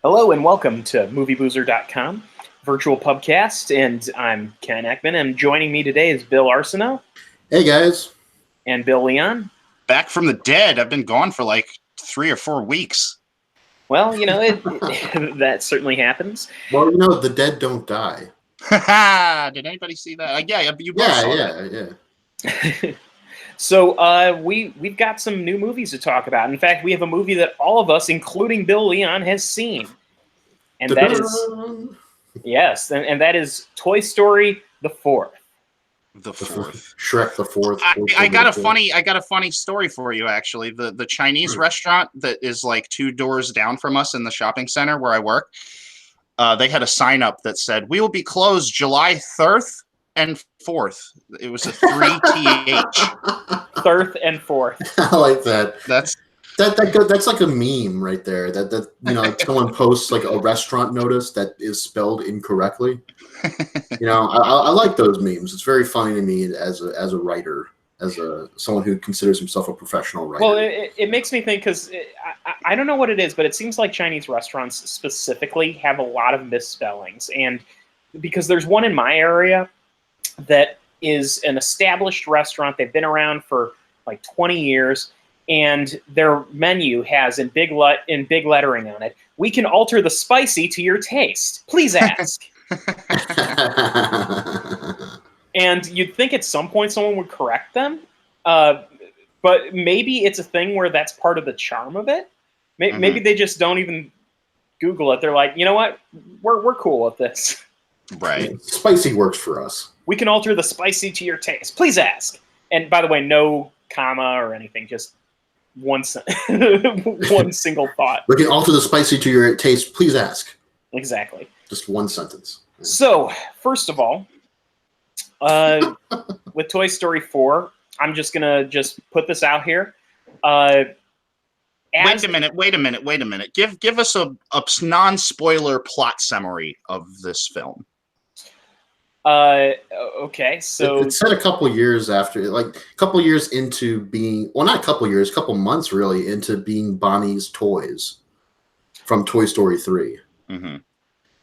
Hello and welcome to movieboozer.com, virtual pubcast, and I'm Ken Ekman, and joining me today is Bill Arsenault. Hey, guys. And Bill Leon. Back from the dead. I've been gone for like 3 or 4 weeks. Well, you know, that certainly happens. Well, you know, the dead don't die. Did anybody see that? Yeah, you both saw that. Yeah. So we've got some new movies to talk about. In fact, we have a movie that all of us, including Bill Leon, has seen. And that is, yes, and that is Toy Story the Fourth. The fourth. Shrek the Fourth. I got a funny story for you, actually. The Chinese restaurant that is like 2 doors down from us in the shopping center where I work, they had a sign up that said, "We will be closed July 3rd and 4th." It was a 3th. 3rd and 4th. I like that. That's like a meme right there. That like someone posts like a restaurant notice that is spelled incorrectly. I like those memes. It's very funny to me as a writer, as someone who considers himself a professional writer. Well, it makes me think, because I don't know what it is, but it seems like Chinese restaurants specifically have a lot of misspellings, and because there's one in my area that is an established restaurant. They've been around for like 20 years, and their menu has in big lettering on it, "We can alter the spicy to your taste. Please ask." And you'd think at some point someone would correct them, but maybe it's a thing where that's part of the charm of it. Maybe they just don't even Google it. They're like, you know what, we're cool with this. Right. Spicy works for us. We can alter the spicy to your taste. Please ask. And by the way, no comma or anything, just one single thought. We can alter the spicy to your taste. Please ask. Exactly. Just one sentence. So, first of all, with Toy Story 4, I'm just going to put this out here. Wait a minute. Give us a non-spoiler plot summary of this film. Okay, so it's set a couple years after, like a couple years into being, well, not a couple years, a couple months really into being Bonnie's toys from Toy Story 3. Mm-hmm.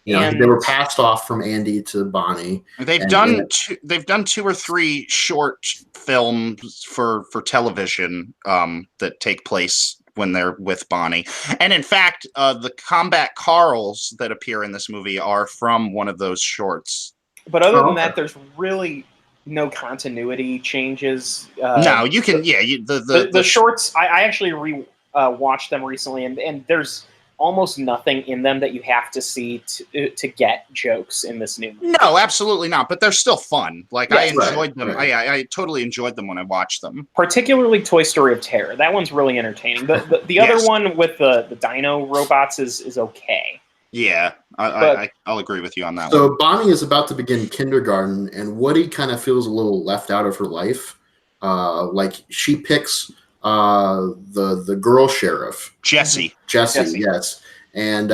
They were passed off from Andy to Bonnie. They've done 2 or 3 short films for television that take place when they're with Bonnie. And in fact, the combat Carls that appear in this movie are from one of those shorts. But other than that, there's really no continuity changes. No, you can, the shorts, I actually watched them recently, and there's almost nothing in them that you have to see to get jokes in this new movie. No, absolutely not. But they're still fun. Like, yes, I enjoyed them. Right. I totally enjoyed them when I watched them. Particularly Toy Story of Terror. That one's really entertaining. The Yes. other one with the dino robots is okay. Yeah, I'll agree with you on that one. So Bonnie is about to begin kindergarten, and Woody kind of feels a little left out of her life. Like she picks the girl sheriff, Jesse, yes, and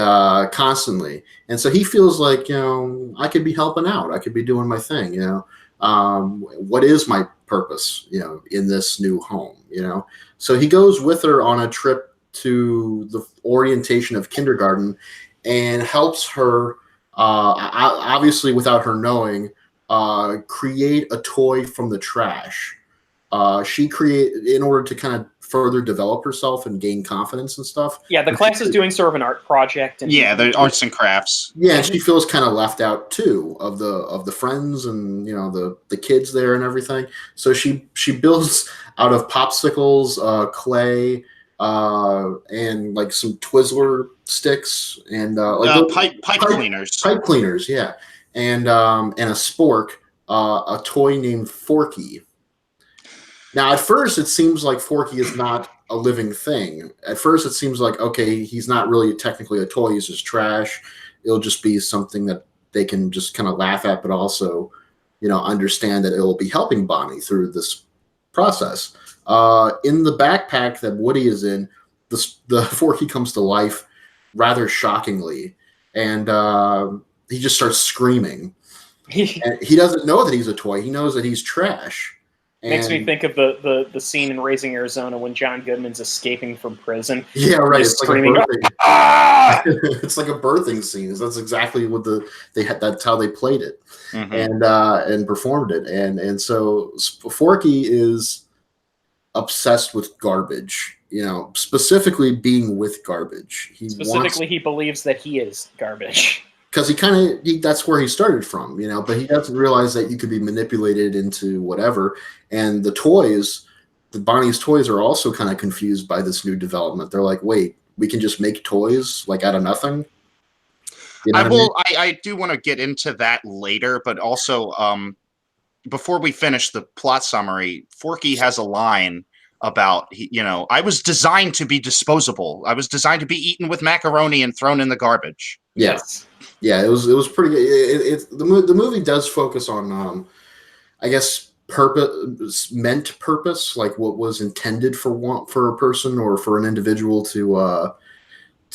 constantly, and so he feels like, I could be helping out, I could be doing my thing, what is my purpose, in this new home, so he goes with her on a trip to the orientation of kindergarten and helps her, obviously without her knowing, create a toy from the trash. She created, in order to kind of further develop herself and gain confidence and stuff. Yeah, the class is doing sort of an art project. And the arts and crafts. Yeah, and she feels kind of left out too of the friends and the kids there and everything. So she builds out of popsicles, clay, and like some Twizzler sticks and pipe cleaners. Pipe cleaners, yeah, and a spork, a toy named Forky. Now, at first, it seems like Forky is not a living thing. At first, it seems like, okay, he's not really technically a toy. He's just trash. It'll just be something that they can just kind of laugh at, but also, understand that it will be helping Bonnie through this process. In the backpack that Woody is in, the Forky comes to life rather shockingly, and he just starts screaming. And he doesn't know that he's a toy. He knows that he's trash. Makes me think of the scene in Raising Arizona when John Goodman's escaping from prison. Yeah, right. He's It's like screaming, a birthing. "Ah!" It's like a birthing scene. That's exactly what they had. That's how they played it Mhm. and performed it. And so Forky is obsessed with garbage. Specifically being with garbage. He wants Specifically, he believes that he is garbage. because that's where he started from. But he doesn't realize that you could be manipulated into whatever. And the Bonnie's toys are also kind of confused by this new development. They're like, wait, we can just make toys like out of nothing. You know I what I mean? will. I do want to get into that later, but also before we finish the plot summary, Forky has a line about I was designed to be disposable. I was designed to be eaten with macaroni and thrown in the garbage. Yes. Yeah, it was pretty good. The movie does focus on I guess meant purpose, like what was intended for a person or for an individual to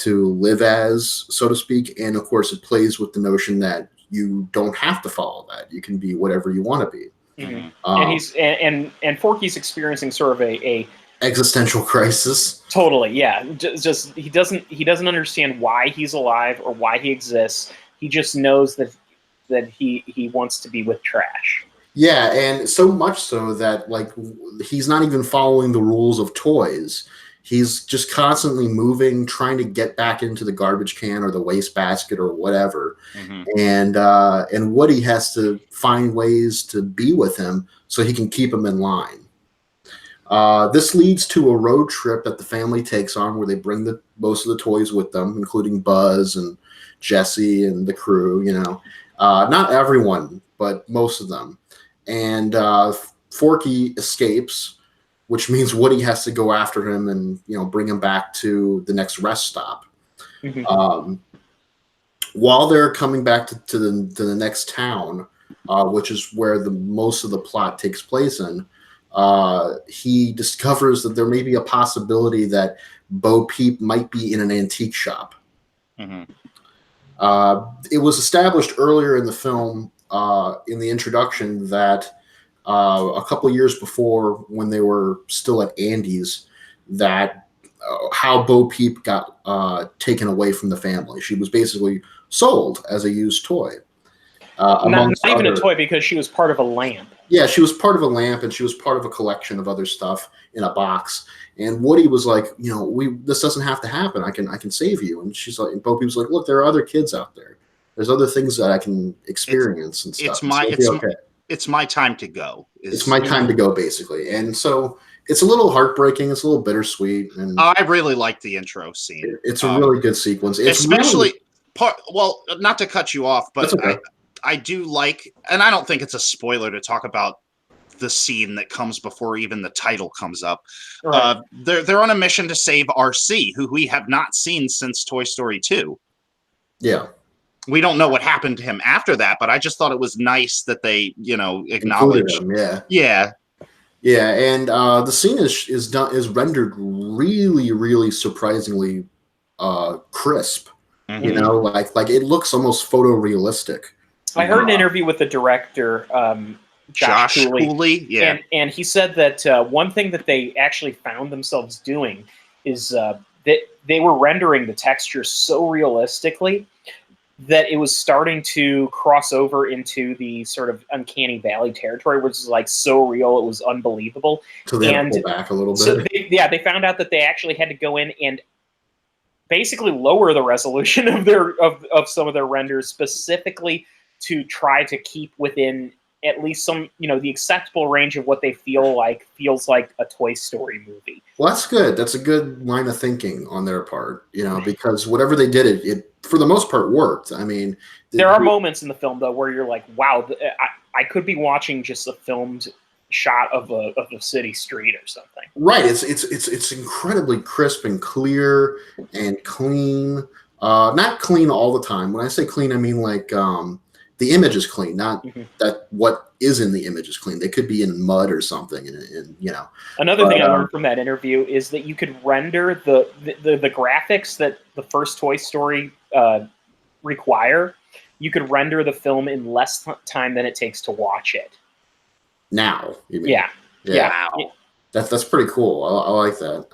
live as, so to speak. And of course, it plays with the notion that you don't have to follow that. You can be whatever you want to be. Mm-hmm. And he's and Forky's experiencing sort of a existential crisis. Totally, yeah. Just he doesn't understand why he's alive or why he exists. He just knows that he wants to be with trash. Yeah, and so much so that he's not even following the rules of toys. He's just constantly moving, trying to get back into the garbage can or the wastebasket or whatever. Mhm. And Woody has to find ways to be with him so he can keep him in line. This leads to a road trip that the family takes on where they bring most of the toys with them, including Buzz and Jesse and the crew, not everyone, but most of them. And Forky escapes, which means Woody has to go after him and bring him back to the next rest stop. Mm-hmm. While they're coming back to the next town, which is where most of the plot takes place in, he discovers that there may be a possibility that Bo Peep might be in an antique shop. Mhm. It was established earlier in the film, in the introduction, that a couple of years before, when they were still at Andy's, that how Bo Peep got taken away from the family. She was basically sold as a used toy. Not even a toy, because she was part of a lamp. Yeah, she was part of a lamp, and she was part of a collection of other stuff in a box. And Woody was like, this doesn't have to happen. I can save you. And she's like, and Bo Peep was like, look, there are other kids out there. There's other things that I can experience and stuff. It's my time to go. It's my time to go, basically. And so it's a little heartbreaking. It's a little bittersweet. And I really like the intro scene. It's a really good sequence. It's especially well, not to cut you off, but okay. I do like, and I don't think it's a spoiler to talk about the scene that comes before even the title comes up. Right. They're on a mission to save RC, who we have not seen since Toy Story 2. Yeah. We don't know what happened to him after that, but I just thought it was nice that they, acknowledge him. Yeah. Yeah. Yeah, and the scene is rendered really, really surprisingly crisp. Mm-hmm. Like it looks almost photorealistic. I heard an interview with the director, Josh Cooley. Yeah, and he said that one thing that they actually found themselves doing is that they were rendering the texture so realistically that it was starting to cross over into the sort of uncanny valley territory, which is like so real it was unbelievable. So they had to pull back a little bit. So they found out that they actually had to go in and basically lower the resolution of some of their renders, specifically to try to keep within at least some, the acceptable range of what they feels like a Toy Story movie. Well, that's good. That's a good line of thinking on their part, because whatever they did, it for the most part worked. I mean, there are moments in the film though where you're like, wow, I could be watching just a filmed shot of a city street or something. Right. It's incredibly crisp and clear and clean. Not clean all the time. When I say clean, I mean like the image is clean, not that what is in the image is clean. They could be in mud or something, and Another thing I learned from that interview is that you could render the graphics that the first Toy Story require. You could render the film in less time than it takes to watch it. Now, you mean? Yeah. Yeah. Wow. That's pretty cool. I like that.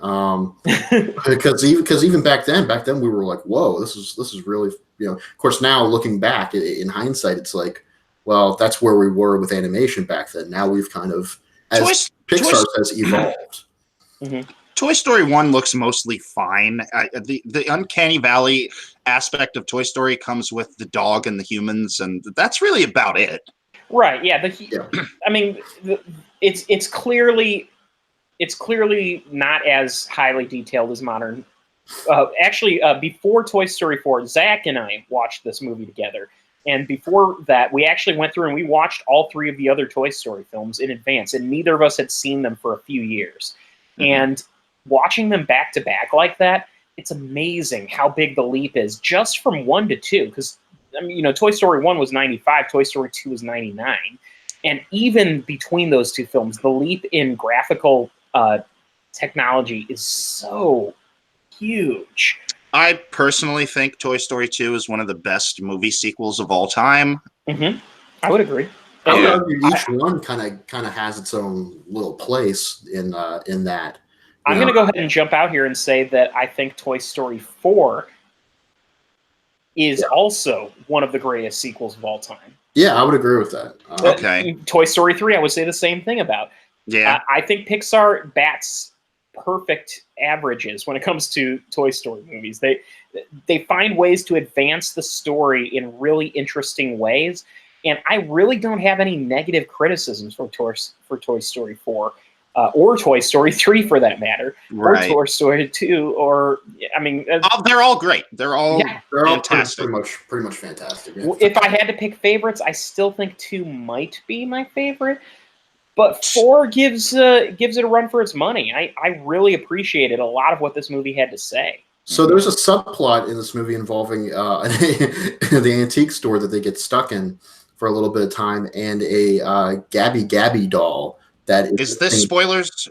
Because even back then we were like, whoa, this is really, Of course, now looking back in hindsight, it's like, well, that's where we were with animation back then. Now we've kind of, as Pixar has evolved. Mm-hmm. Toy Story 1 looks mostly fine. The Uncanny Valley aspect of Toy Story comes with the dog and the humans, and that's really about it. Right. Yeah. I mean, it's clearly not as highly detailed as modern. Actually, before Toy Story 4, Zach and I watched this movie together. And before that, we actually went through and we watched all 3 of the other Toy Story films in advance, and neither of us had seen them for a few years. Mm-hmm. And watching them back to back like that, it's amazing how big the leap is just from 1 to 2. Because, Toy Story 1 was 95, Toy Story 2 was 99. And even between those 2 films, the leap in graphical technology is so huge. I personally think Toy Story 2 is one of the best movie sequels of all time. Mm-hmm. I would agree. I would argue each one kind of has its own little place in that. I'm going to go ahead and jump out here and say that I think Toy Story 4 is also one of the greatest sequels of all time. Yeah, I would agree with that. Okay. Toy Story 3, I would say the same thing about. Yeah. I think Pixar bats perfect averages when it comes to Toy Story movies. They find ways to advance the story in really interesting ways, and I really don't have any negative criticisms for Toy Story 4 or Toy Story 3 for that matter, right. or Toy Story 2, or they're all great. They're all fantastic. Pretty much fantastic. Yeah. If I had to pick favorites, I still think 2 might be my favorite. But 4 gives it a run for its money. I really appreciated a lot of what this movie had to say. So there's a subplot in this movie involving the antique store that they get stuck in for a little bit of time, and a Gabby Gabby doll. Is this spoilers?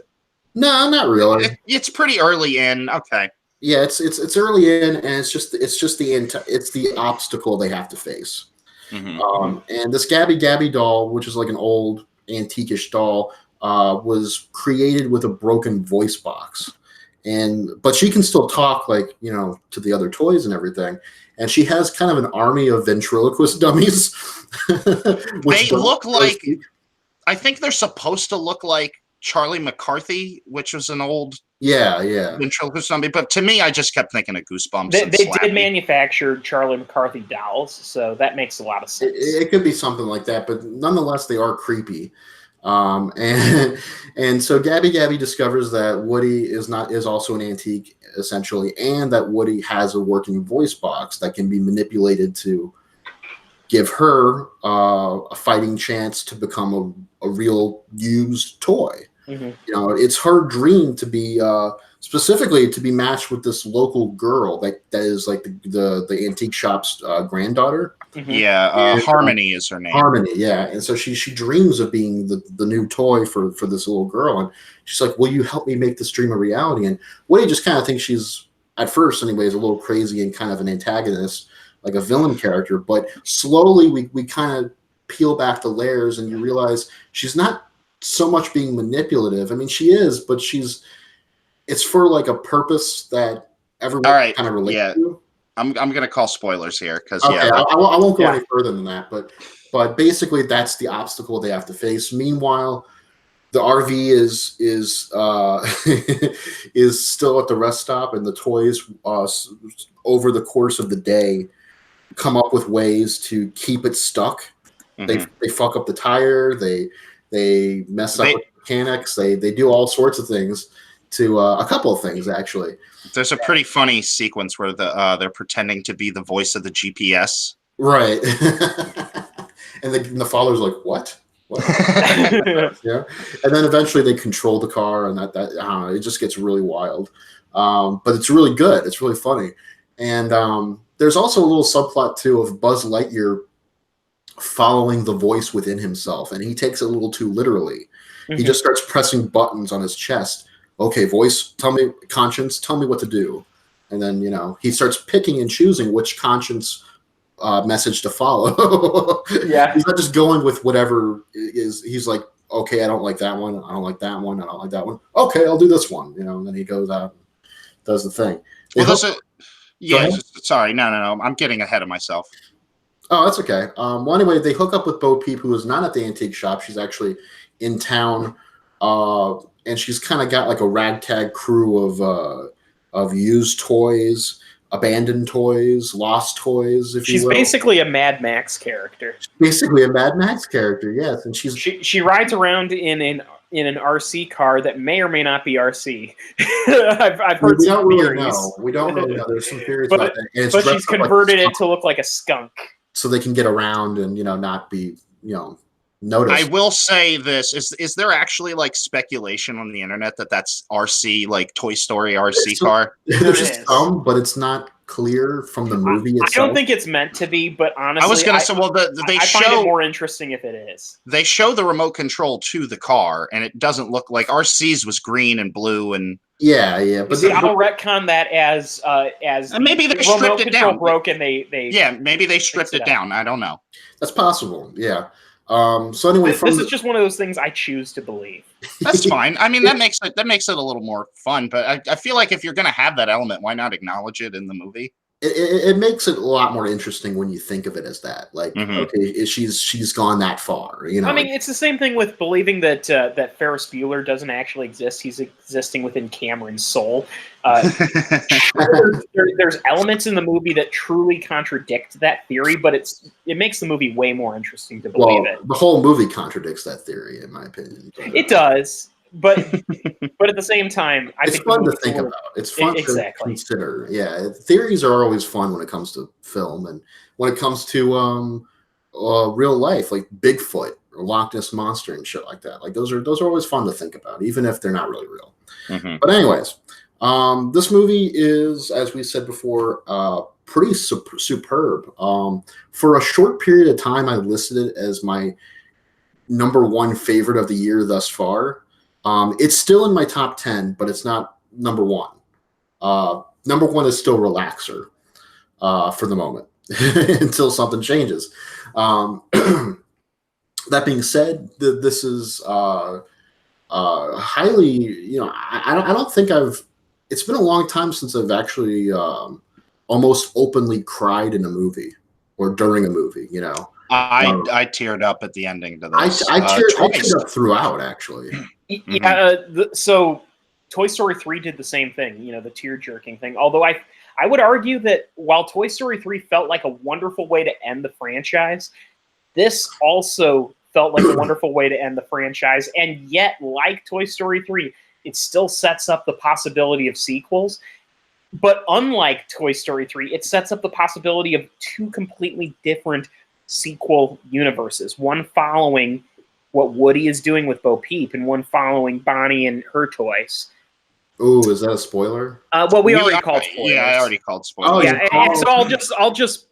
No, not really. It's pretty early in. Okay. Yeah, it's early in, and it's just the obstacle they have to face. Mm-hmm. And this Gabby Gabby doll, which is like an old antique-ish doll, was created with a broken voice box, but she can still talk, like, to the other toys and everything, and she has kind of an army of ventriloquist dummies. They look like, I think they're supposed to look like Charlie McCarthy, which was an old ventriloquist dummy, but to me I just kept thinking of Goosebumps. They did manufacture Charlie McCarthy dolls, so that makes a lot of sense. It could be something like that, but nonetheless they are creepy. And so Gabby Gabby discovers that Woody is also an antique, essentially, and that Woody has a working voice box that can be manipulated to give her a fighting chance to become a real used toy. Mm-hmm. It's her dream to be specifically to be matched with this local girl that is like the antique shop's granddaughter. Mm-hmm. Yeah, Harmony is her name. Harmony, yeah. And so she dreams of being the new toy for this little girl, and she's like, "Will you help me make this dream a reality?" And Woody just kind of thinks she's, at first anyways, a little crazy and kind of an antagonist, like a villain character. But slowly we kind of peel back the layers, and you realize she's not so much being manipulative. I mean, she is, but it's for like a purpose that everyone kind of relates to. I'm going to call spoilers here because I won't go any further than that. But basically, that's the obstacle they have to face. Meanwhile, the RV is still at the rest stop, and the toys over the course of the day come up with ways to keep it stuck. Mm-hmm. They fuck up the tire. They mess up with mechanics. They do all sorts of things to a couple of things, actually. There's a pretty funny sequence where they're pretending to be the voice of the GPS. Right. And the father's like, what? Yeah. And then eventually they control the car, and that it just gets really wild. But it's really good. It's really funny. And there's also a little subplot, too, of Buzz Lightyear following the voice within himself, and he takes it a little too literally. Mm-hmm. He just starts pressing buttons on his chest. Okay, voice, conscience, tell me what to do. And then, he starts picking and choosing which conscience message to follow. Yeah. He's not just going with whatever is. He's like, okay, I don't like that one. I don't like that one. I don't like that one. Okay, I'll do this one. And then he goes out and does the thing. Sorry, no. I'm getting ahead of myself. Oh, that's okay. Well, anyway, they hook up with Bo Peep, who is not at the antique shop. She's actually in town, and she's kind of got like a ragtag crew of used toys, abandoned toys, lost toys. If she's you will. Basically a Mad Max character. Basically a Mad Max character, yes. And she rides around in an RC car that may or may not be RC. I've heard some theories. We don't really know. There's some theories about that. And but she's converted it to look like a skunk, so they can get around and not be noticed. I will say this: is there actually like speculation on the internet that that's RC, like Toy Story RC car? There's some, but it's not clear from the movie itself. I don't think it's meant to be, but honestly, I was going to say, well, I find it more interesting if it is. They show the remote control to the car, and it doesn't look like RC's was green and blue and. Yeah, but I'll retcon that as maybe they stripped it down. Broke and they maybe they stripped it down. I don't know. That's possible. Yeah. So anyway, this is just one of those things I choose to believe. That's fine. I mean, that makes it a little more fun. But I feel like if you're going to have that element, why not acknowledge it in the movie? It makes it a lot more interesting when you think of it as that. Like, okay, she's gone that far. I mean, it's the same thing with believing that that Ferris Bueller doesn't actually exist. He's existing within Cameron's soul. There's elements in the movie that truly contradict that theory, but it makes the movie way more interesting to believe it. The whole movie contradicts that theory, in my opinion. It does. But at the same time, it's fun to think about. It's fun to consider. Yeah, theories are always fun when it comes to film, and when it comes to real life, like Bigfoot or Loch Ness Monster and shit like that. Like those are always fun to think about, even if they're not really real. But anyways, this movie is, as we said before, pretty superb. For a short period of time, I listed it as my #1 favorite of the year thus far. It's still in my top 10, but it's not #1. #1 is still Relaxer for the moment until something changes. That being said, this is highly, I don't think it's been a long time since I've actually almost openly cried in a movie or during a movie, I teared up at the ending to this. I teared up throughout, actually. Yeah, so Toy Story 3 did the same thing, the tear-jerking thing. Although I would argue that while Toy Story 3 felt like a wonderful way to end the franchise, this also felt like a wonderful way to end the franchise. And yet, like Toy Story 3, it still sets up the possibility of sequels. But unlike Toy Story 3, it sets up the possibility of two completely different sequel universes. One following what Woody is doing with Bo Peep, and one following Bonnie and her toys. Ooh, is that a spoiler? Well, we already called spoilers. Yeah, I already called spoilers. Oh, yeah, and so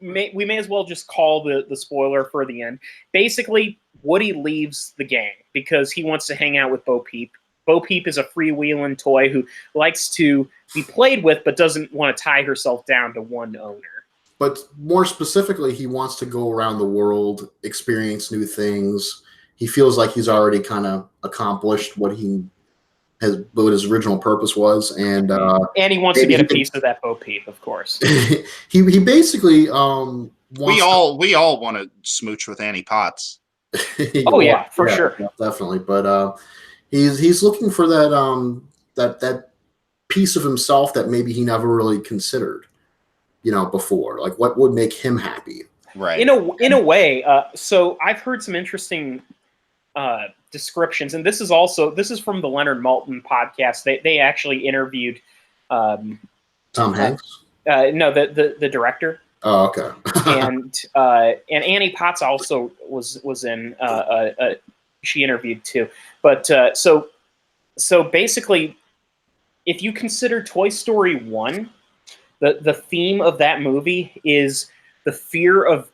we may as well just call the spoiler for the end. Basically, Woody leaves the gang because he wants to hang out with Bo Peep. Bo Peep is a freewheeling toy who likes to be played with, but doesn't want to tie herself down to one owner. But more specifically, he wants to go around the world, experience new things. He feels like he's already kind of accomplished what his original purpose was, and he wants to get a piece of that Bo Peep, of course. he basically we all want to smooch with Annie Potts. Oh yeah, for sure, yeah, definitely. But he's looking for that piece of himself that maybe he never really considered, before. Like, what would make him happy? Right. In a way. So I've heard some interesting descriptions, and this is from the Leonard Maltin podcast. They actually interviewed Tom Hanks. No, the director. Oh, okay. and Annie Potts also was in. She interviewed too, but so basically, if you consider Toy Story 1, the theme of that movie is the fear of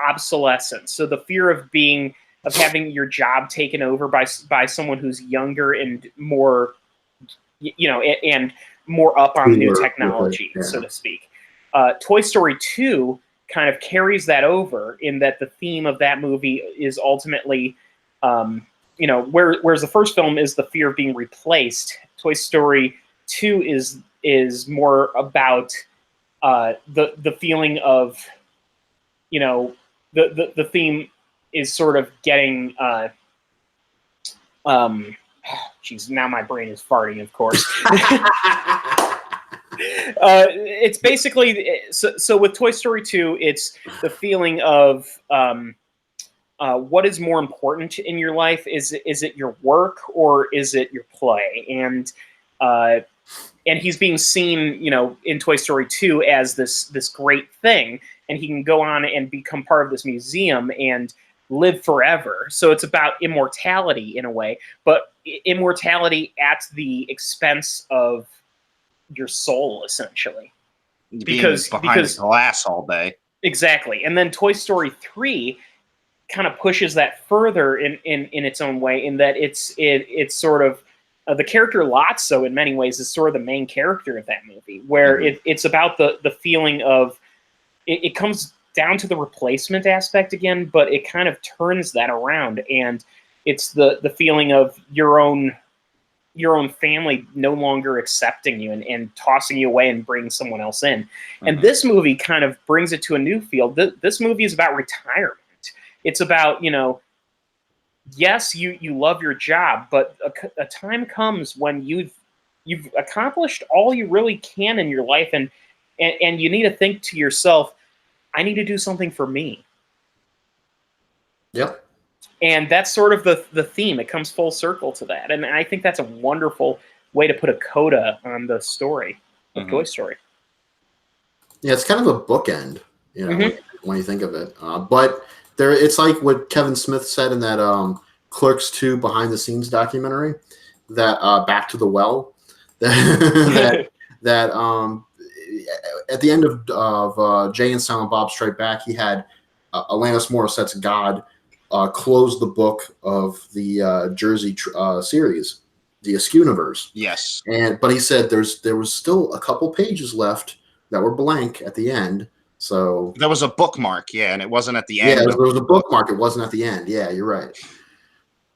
obsolescence. So the fear of having your job taken over by someone who's younger and more, and more up on new technology, so to speak. Toy Story 2 kind of carries that over in that the theme of that movie is ultimately whereas the first film is the fear of being replaced, Toy Story 2 is more about the feeling of, the theme is sort of getting geez, now my brain is farting, of course. It's basically so with Toy Story 2, it's the feeling of what is more important in your life. Is it your work or is it your play? And he's being seen, in Toy Story 2 as this great thing, and he can go on and become part of this museum and live forever. So it's about immortality in a way, but immortality at the expense of your soul, essentially. Because behind the glass all day. Exactly. And then Toy Story 3 kind of pushes that further in its own way, in that it's sort of the character Lotso in many ways is sort of the main character of that movie, where it's about the feeling of it comes down to the replacement aspect again, but it kind of turns that around, and it's the feeling of your own family no longer accepting you and tossing you away and bringing someone else in. And this movie kind of brings it to a new field. This movie is about retirement. It's about, yes, you love your job, but a time comes when you've accomplished all you really can in your life, and you need to think to yourself, I need to do something for me. Yep. And that's sort of the theme. It comes full circle to that. And I think that's a wonderful way to put a coda on the story of Toy Story. Yeah, it's kind of a bookend, when you think of it. But it's like what Kevin Smith said in that Clerks 2 behind the scenes documentary, that Back to the Well, that at the end of Jay and Silent Bob Strike Back, he had Alanis Morissette's God close the book of the Jersey series, the Askewniverse. Yes. But he said there was still a couple pages left that were blank at the end. So there was a bookmark, and it wasn't at the end. Yeah, there was a bookmark. It wasn't at the end. Yeah, you're right.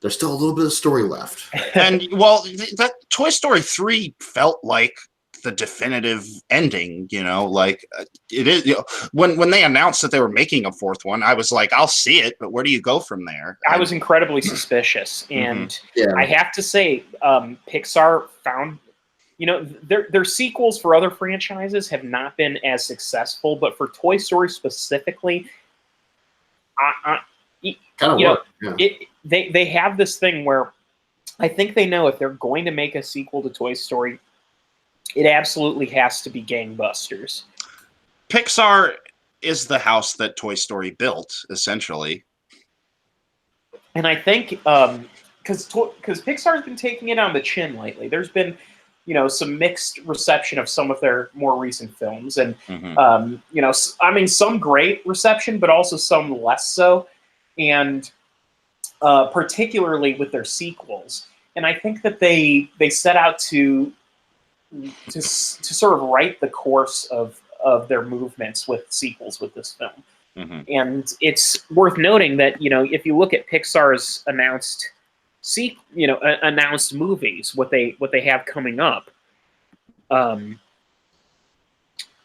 There's still a little bit of story left. And that Toy Story 3 felt like the definitive ending, like it is. When they announced that they were making a fourth one, I was like, I'll see it, but where do you go from there? I was incredibly suspicious, and I have to say, Pixar found, their sequels for other franchises have not been as successful, but for Toy Story specifically, they have this thing where I think they know if they're going to make a sequel to Toy Story, it absolutely has to be gangbusters. Pixar is the house that Toy Story built, essentially. And I think because Pixar's been taking it on the chin lately. There's been, some mixed reception of some of their more recent films, and some great reception, but also some less so, and particularly with their sequels. And I think that they set out to sort of right the course of their movements with sequels with this film. And it's worth noting that, if you look at Pixar's announced movies, what they have coming up,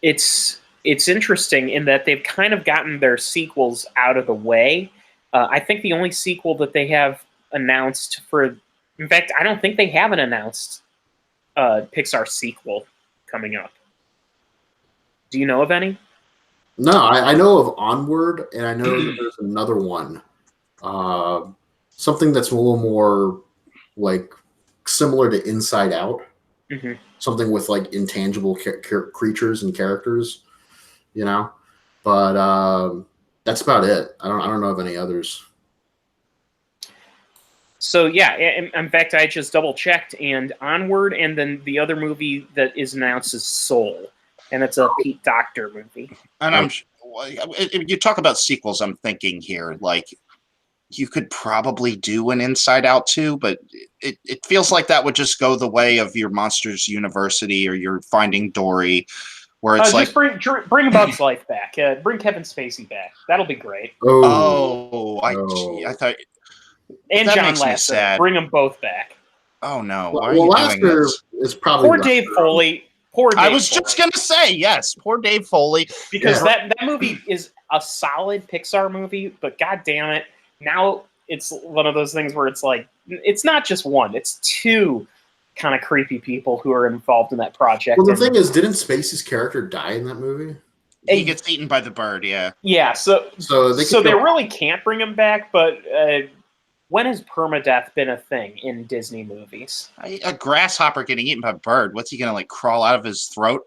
it's interesting in that they've kind of gotten their sequels out of the way. I think the only sequel that they have announced in fact, I don't think they have an announced Pixar sequel coming up. Do you know of any? No, I know of Onward, and I know that there's another one. Something that's a little more like similar to Inside Out. Something with like intangible creatures and characters, But that's about it. I don't know of any others. So yeah, in fact, I just double checked, and Onward, and then the other movie that is announced is Soul, and it's a Pete Docter movie. And you talk about sequels, I'm thinking here, like you could probably do an Inside Out 2, but it feels like that would just go the way of your Monsters University or your Finding Dory, where it's like just bring Bug's Life back, bring Kevin Spacey back. That'll be great. I thought. And That John makes me Lasseter. sad. Bring them both back. Oh no! Well, Why are you doing Lasseter this? is probably Poor Dave Foley. Poor Dave I was Foley. just gonna say yes. Poor Dave Foley. Because Yeah. that movie is a solid Pixar movie, but god damn it, now it's one of those things where it's like it's not just one, it's two kind of creepy people who are involved in that project. Well, the thing is, didn't Spacey's character die in that movie? He gets eaten by the bird. Yeah. Yeah, so they really can't bring him back. But when has permadeath been a thing in Disney movies? A grasshopper getting eaten by a bird. What's he gonna like crawl out of his throat?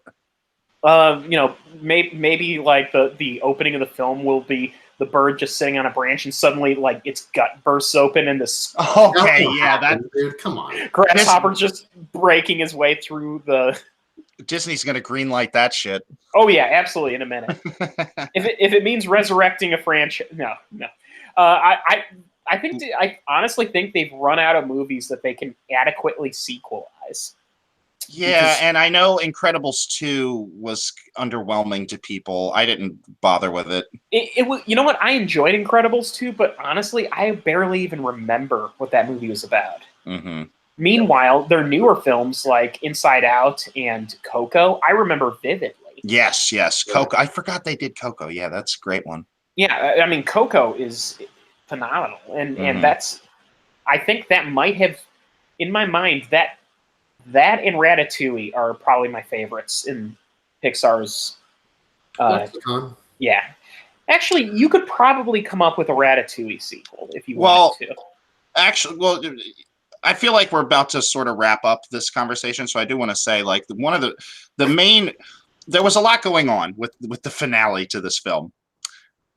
Maybe like the opening of the film will be the bird just sitting on a branch and suddenly like its gut bursts open and this Okay, yeah, that dude, come on. grasshopper just breaking his way through the. Disney's gonna greenlight that shit. Oh yeah, absolutely in a minute. if it means resurrecting a franchise, no. I honestly think they've run out of movies that they can adequately sequelize. Yeah, and I know Incredibles 2 was underwhelming to people. I didn't bother with it. It was, you know what? I enjoyed Incredibles 2, but honestly, I barely even remember what that movie was about. Mm-hmm. Meanwhile, their newer films like Inside Out and Coco, I remember vividly. Yes. Coco. I forgot they did Coco. Yeah, that's a great one. Yeah, I mean, Coco is phenomenal, and that's. I think that might have, in my mind, that and Ratatouille are probably my favorites in Pixar's. Yeah, actually, you could probably come up with a Ratatouille sequel if you wanted to. Actually, I feel like we're about to sort of wrap up this conversation, so I do want to say, like, one of the main. There was a lot going on with the finale to this film.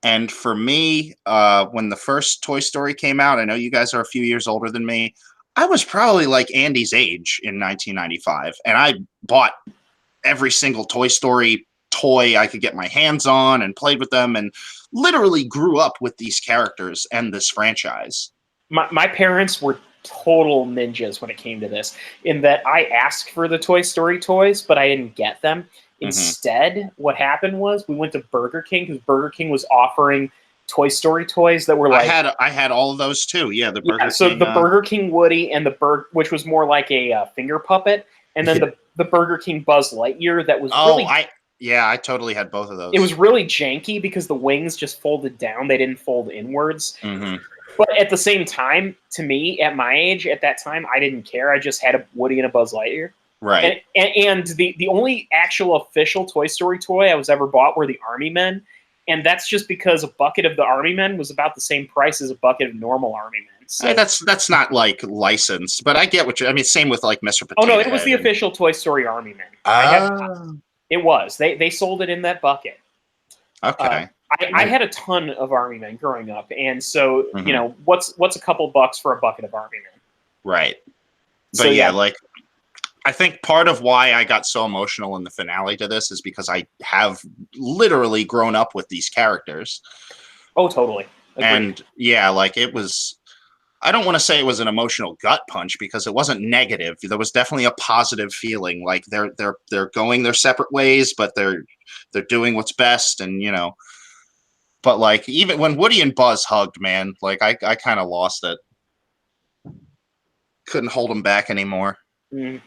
And for me, when the first Toy Story came out, I know you guys are a few years older than me. I was probably like Andy's age in 1995, and I bought every single Toy Story toy I could get my hands on and played with them and literally grew up with these characters and this franchise. My parents were total ninjas when it came to this, in that I asked for the Toy Story toys, but I didn't get them. Instead, what happened was we went to Burger King because Burger King was offering Toy Story toys that were like I had all of those too. Yeah, the Burger King. So the Burger King Woody and the which was more like a finger puppet, and then the Burger King Buzz Lightyear that was I totally had both of those. It was really janky because the wings just folded down; they didn't fold inwards. Mm-hmm. But at the same time, to me, at my age, at that time, I didn't care. I just had a Woody and a Buzz Lightyear. Right. And the only actual official Toy Story toy I was ever bought were the Army Men. And that's just because a bucket of the Army Men was about the same price as a bucket of normal Army Men. So, hey, that's not like licensed, but I get what you. I mean, same with like Mr. Potato Oh no, it was the official Toy Story Army Men. It was. They sold it in that bucket. Okay. I had a ton of Army Men growing up, and so you know what's a couple bucks for a bucket of Army Men? Right. But so, yeah, like I think part of why I got so emotional in the finale to this is because I have literally grown up with these characters. Oh, totally. Agreed. And yeah, like it was. I don't want to say it was an emotional gut punch because it wasn't negative. There was definitely a positive feeling, like they're going their separate ways, but they're doing what's best, and you know. But like even when Woody and Buzz hugged, man, like I kind of lost it. Couldn't hold them back anymore. Mm.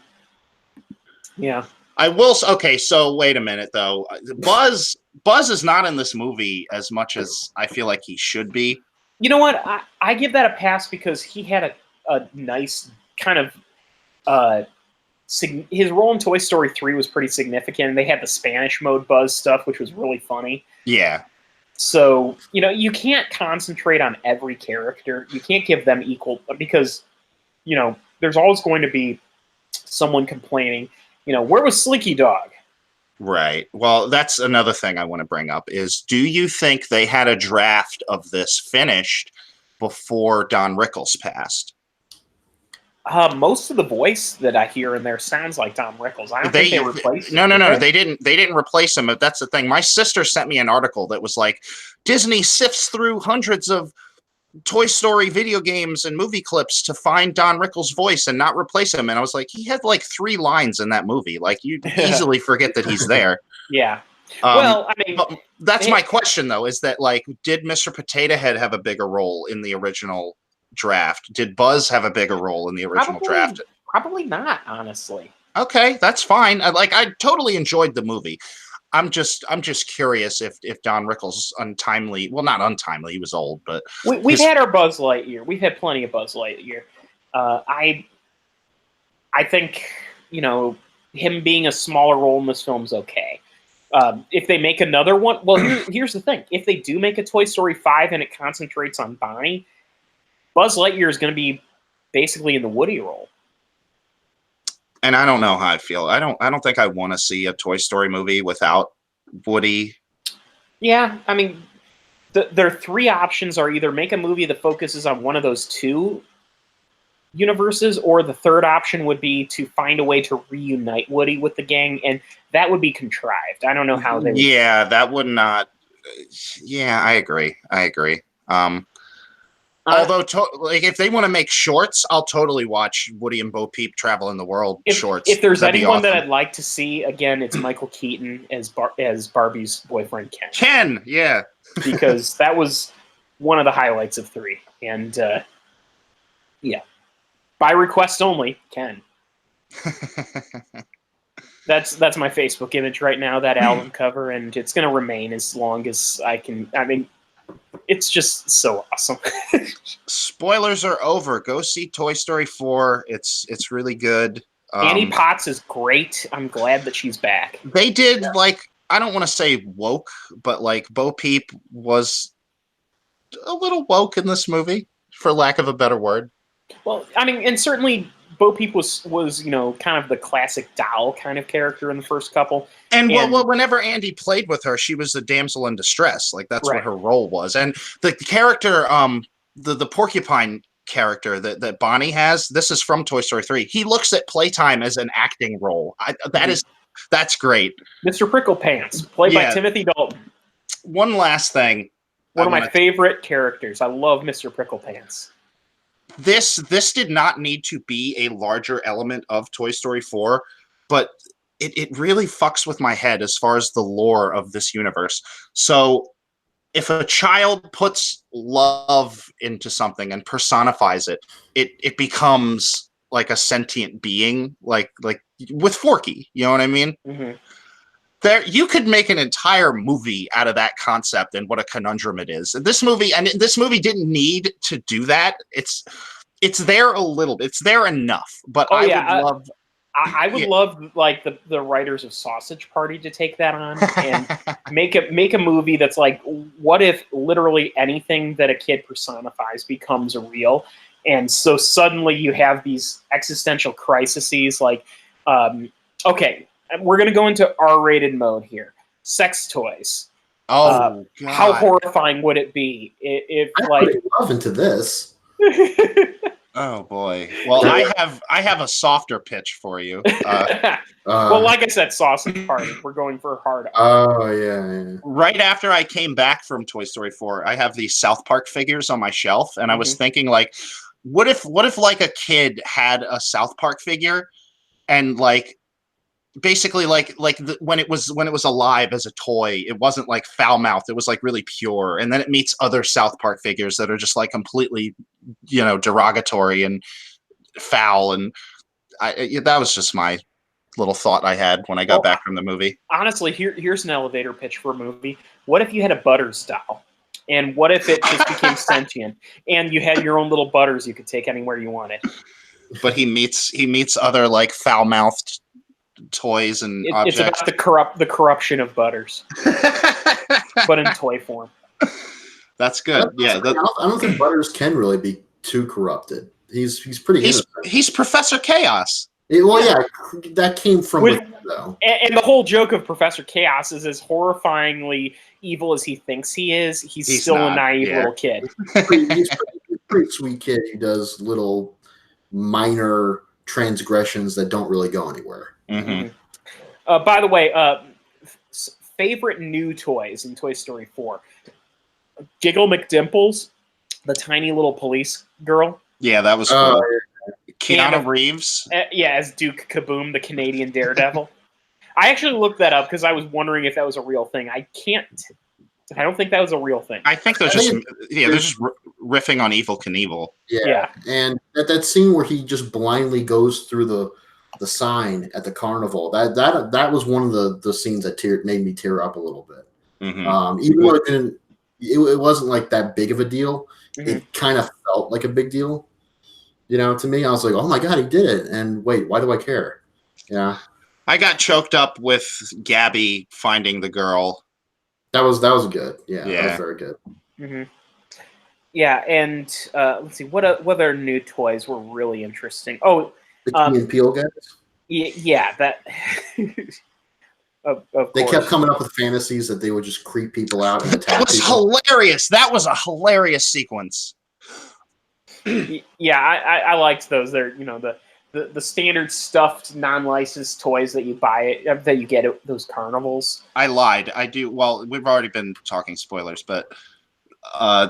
Yeah. I will. Okay, so wait a minute though. Buzz is not in this movie as much as I feel like he should be. You know what? I give that a pass because he had a nice kind of his role in Toy Story 3 was pretty significant. They had the Spanish mode Buzz stuff, which was really funny. Yeah. So, you know, you can't concentrate on every character. You can't give them equal, because, you know, there's always going to be someone complaining, you know, where was Slinky Dog? Right. Well, that's another thing I want to bring up is, do you think they had a draft of this finished before Don Rickles passed? Most of the voice that I hear in there sounds like Tom Rickles. I don't think they replaced him. No. They didn't replace him. But that's the thing. My sister sent me an article that was like, Disney sifts through hundreds of Toy Story video games and movie clips to find Don Rickles' voice and not replace him. And I was like, he had like 3 lines in that movie. Like, you'd easily forget that he's there. Yeah. Well, I mean, that's my question though, is that like, did Mr. Potato Head have a bigger role in the original draft? Did Buzz have a bigger role in the original draft? Probably not, honestly. Okay, that's fine. I totally enjoyed the movie. I'm just curious if Don Rickles untimely, well, not untimely, he was old, but We've had our Buzz Lightyear. We've had plenty of Buzz Lightyear. I think, him being a smaller role in this film is okay. If they make another one, well, here's the thing. If they do make a Toy Story 5 and it concentrates on Bonnie, Buzz Lightyear is going to be basically in the Woody role. And I don't know how I feel. I don't think I want to see a Toy Story movie without Woody. Yeah, I mean, their three options are either make a movie that focuses on one of those two universes, or the third option would be to find a way to reunite Woody with the gang, and that would be contrived. I don't know how they would. Yeah, that would not. Yeah, I agree. Although, if they want to make shorts, I'll totally watch Woody and Bo Peep travel in the world shorts. If there's anyone that I'd like to see, again, it's Michael Keaton as Barbie's boyfriend, Ken. Ken, yeah. Because that was one of the highlights of 3. And, yeah. By request only, Ken. That's my Facebook image right now, that album cover, and it's going to remain as long as I can. I mean, it's just so awesome. Spoilers are over. Go see Toy Story 4. It's really good. Annie Potts is great. I'm glad that she's back. They did, I don't want to say woke, but Bo Peep was a little woke in this movie, for lack of a better word. Well, I mean, and certainly Bo Peep was kind of the classic doll kind of character in the first couple. And whenever Andy played with her, she was the damsel in distress. That's right. What her role was. And the character, the porcupine character that Bonnie has, this is from Toy Story 3. He looks at playtime as an acting role. That's great. Mr. Pricklepants, played by Timothy Dalton. One last thing. One of my favorite characters. I love Mr. Pricklepants. This did not need to be a larger element of Toy Story 4, but it really fucks with my head as far as the lore of this universe. So if a child puts love into something and personifies it, it becomes like a sentient being, like with Forky, you know what I mean? Mm-hmm. You could make an entire movie out of that concept and what a conundrum it is. This movie didn't need to do that. It's there a little bit. It's there enough. But I would love the writers of Sausage Party to take that on and make a movie that's like, what if literally anything that a kid personifies becomes real? And so suddenly you have these existential crises okay, we're going to go into R-rated mode here. Sex toys. Oh, God. How horrifying would it be if I put love into this. Oh boy. Well, I have a softer pitch for you. Well, like I said, Sausage Party. We're going for hard. Oh yeah. Right after I came back from Toy Story 4, I have these South Park figures on my shelf, and I was thinking, what if a kid had a South Park figure, and basically when it was alive as a toy, it wasn't foul mouthed, it was really pure, and then it meets other South Park figures that are just completely derogatory and foul, and that was just my little thought I had when I got back from the movie. Honestly, here's an elevator pitch for a movie. What if you had a Butters doll? And what if it just became sentient and you had your own little Butters you could take anywhere you wanted? But he meets other foul mouthed toys and objects. It's about the corruption of Butters, but in toy form. That's good. I don't think Butters can really be too corrupted. He's pretty innocent. He's Professor Chaos. That came from within, though. And the whole joke of Professor Chaos is, as horrifyingly evil as he thinks he is, he's still a naive little kid. He's a pretty sweet kid who does little minor transgressions that don't really go anywhere. Mm-hmm. By the way, favorite new toys in Toy Story 4. Giggle McDimples, the tiny little police girl. Yeah, that was cool. Keanu Reeves. As Duke Kaboom, the Canadian Daredevil. I actually looked that up because I was wondering if that was a real thing. I don't think that was a real thing. I think there's just riffing on Evel Knievel. Yeah. And that scene where he just blindly goes through the sign at the carnival, that was one of the scenes that made me tear up a little bit. Mm-hmm. Even though it wasn't like that big of a deal, Mm-hmm. it kind of felt like a big deal. To me, I was like, oh my God, he did it. And wait, why do I care? Yeah. I got choked up with Gabby finding the girl. That was good. Yeah. That was very good. Mm-hmm. Yeah, and let's see, what other new toys were really interesting? Oh, the Key and Peele guys? Yeah, that... of they course. kept coming up with fantasies that they would just creep people out and attack That was people. hilarious. That was a hilarious sequence. Yeah, I liked those. They're, the standard stuffed non-licensed toys that you buy that you get at those carnivals. I lied. I do. Well, we've already been talking spoilers, but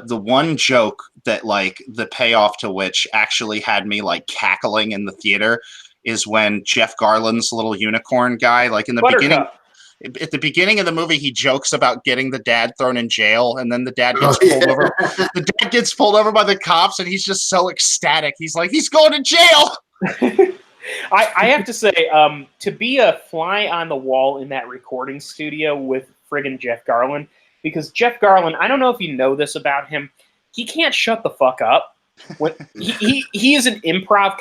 the one joke that like the payoff to which actually had me like cackling in the theater is when Jeff Garland's little unicorn guy, like in the beginning, at the beginning of the movie, he jokes about getting the dad thrown in jail, and then the dad gets pulled over. The dad gets pulled over by the cops, and he's just so ecstatic. He's like, he's going to jail. I have to say, to be a fly on the wall in that recording studio with friggin' Jeff Garland, because Jeff Garland, I don't know if you know this about him, he can't shut the fuck up. When he is an improv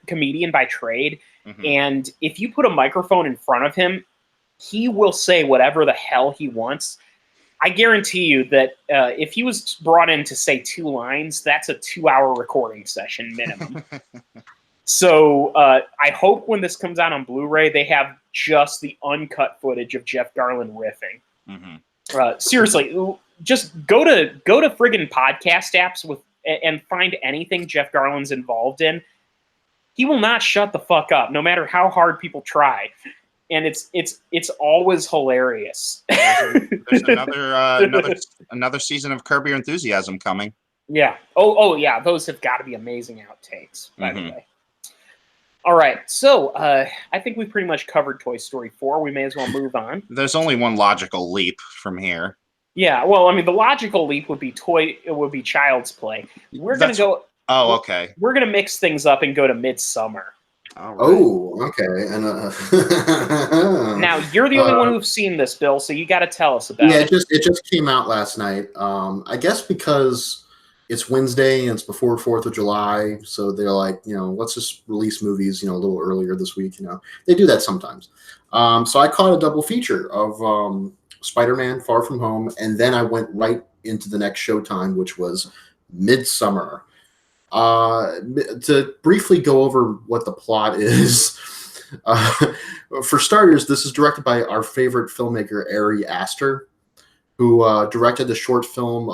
comedian by trade, and if you put a microphone in front of him, he will say whatever the hell he wants. I guarantee you that if he was brought in to say 2 lines, that's a 2-hour recording session minimum. So I hope when this comes out on Blu-ray, they have just the uncut footage of Jeff Garland riffing. Seriously, just go to friggin' podcast apps and find anything Jeff Garland's involved in. He will not shut the fuck up, no matter how hard people try, and it's always hilarious. There's another season of Curb Your Enthusiasm coming. Yeah. Oh yeah. Those have got to be amazing outtakes, by the way. All right, so I think we pretty much covered Toy Story 4. We may as well move on. There's only one logical leap from here. Yeah, well, I mean, the logical leap would be Child's Play. We're going to go... Oh, okay. We're going to mix things up and go to Midsummer. All right. Oh, okay. And now, you're the only one who's seen this, Bill, so you got to tell us about it. Yeah, it just came out last night. I guess because... it's Wednesday and it's before 4th of July, so they're like, let's just release movies, a little earlier this week. They do that sometimes. So I caught a double feature of Spider-Man: Far From Home, and then I went right into the next showtime, which was Midsummer. To briefly go over what the plot is, for starters, this is directed by our favorite filmmaker, Ari Aster, who directed the short film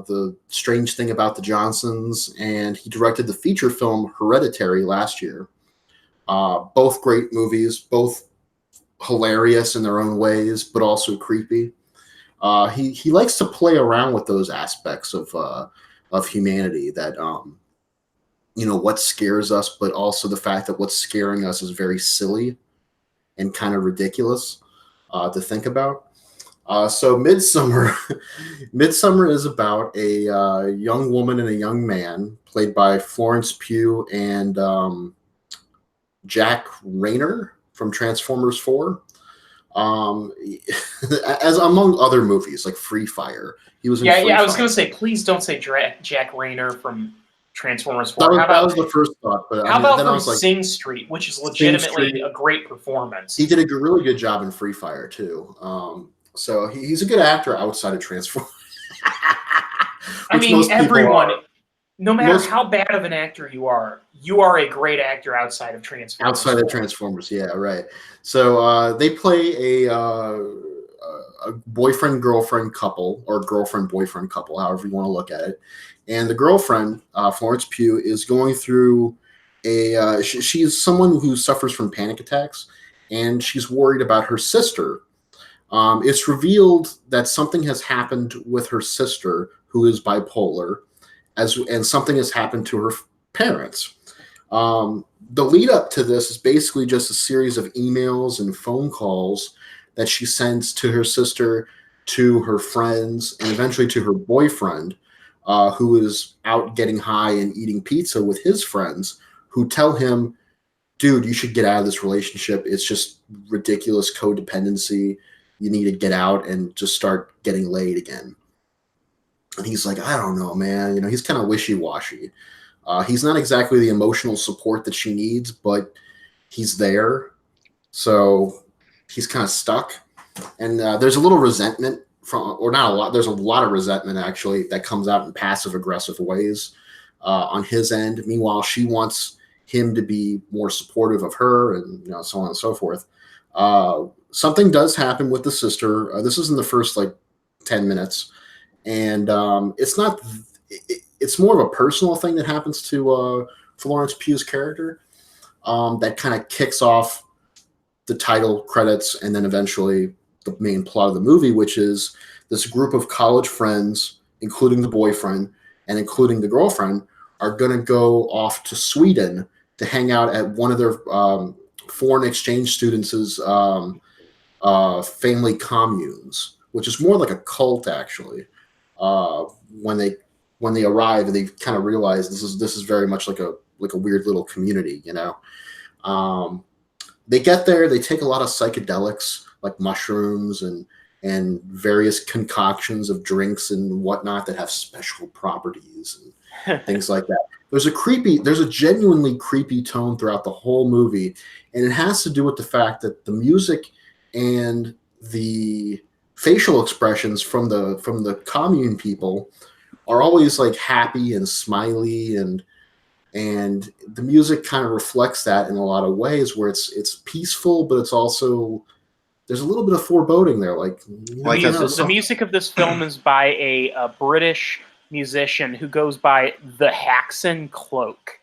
The Strange Thing About the Johnsons, and he directed the feature film Hereditary last year. Both great movies, both hilarious in their own ways, but also creepy. He likes to play around with those aspects of humanity that, what scares us, but also the fact that what's scaring us is very silly and kind of ridiculous to think about. So Midsummer is about a young woman and a young man played by Florence Pugh and Jack Rayner from Transformers 4. As among other movies like Free Fire, he was in Free Fire. I was going to say, please don't say Jack Rayner from Transformers 4. That was the first thought. But how about from like, Sing Street, which is legitimately a great performance. He did a really good job in Free Fire too. So he's a good actor outside of Transformers. I mean, everyone, no matter how bad of an actor you are a great actor outside of Transformers. Outside of Transformers, yeah, right. So they play a boyfriend-girlfriend couple, or girlfriend-boyfriend couple, however you want to look at it. And the girlfriend, Florence Pugh, is going through she's someone who suffers from panic attacks, and she's worried about her sister. It's revealed that something has happened with her sister, who is bipolar, and something has happened to her parents. The lead up to this is basically just a series of emails and phone calls that she sends to her sister, to her friends, and eventually to her boyfriend, who is out getting high and eating pizza with his friends, who tell him, dude, you should get out of this relationship. It's just ridiculous codependency. You need to get out and just start getting laid again. And he's like, I don't know, man. You know, he's kind of wishy-washy. He's not exactly the emotional support that she needs, but he's there. So he's kind of stuck. And there's a little resentment or not a lot. There's a lot of resentment, actually, that comes out in passive-aggressive ways on his end. Meanwhile, she wants him to be more supportive of her and, so on and so forth. Something does happen with the sister. This is in the first, 10 minutes. And it's not. It's more of a personal thing that happens to Florence Pugh's character that kind of kicks off the title credits and then eventually the main plot of the movie, which is this group of college friends, including the boyfriend and including the girlfriend, are going to go off to Sweden to hang out at one of their foreign exchange students' family communes, which is more like a cult, actually. When they arrive, they kind of realize this is very much like a weird little community, They get there, they take a lot of psychedelics like mushrooms and various concoctions of drinks and whatnot that have special properties and things like that. There's a genuinely creepy tone throughout the whole movie, and it has to do with the fact that the music and the facial expressions from the commune people are always happy and smiley, and the music kind of reflects that in a lot of ways, where it's peaceful, but it's also, there's a little bit of foreboding there. The music of this film is by a British musician who goes by the Haxon Cloak.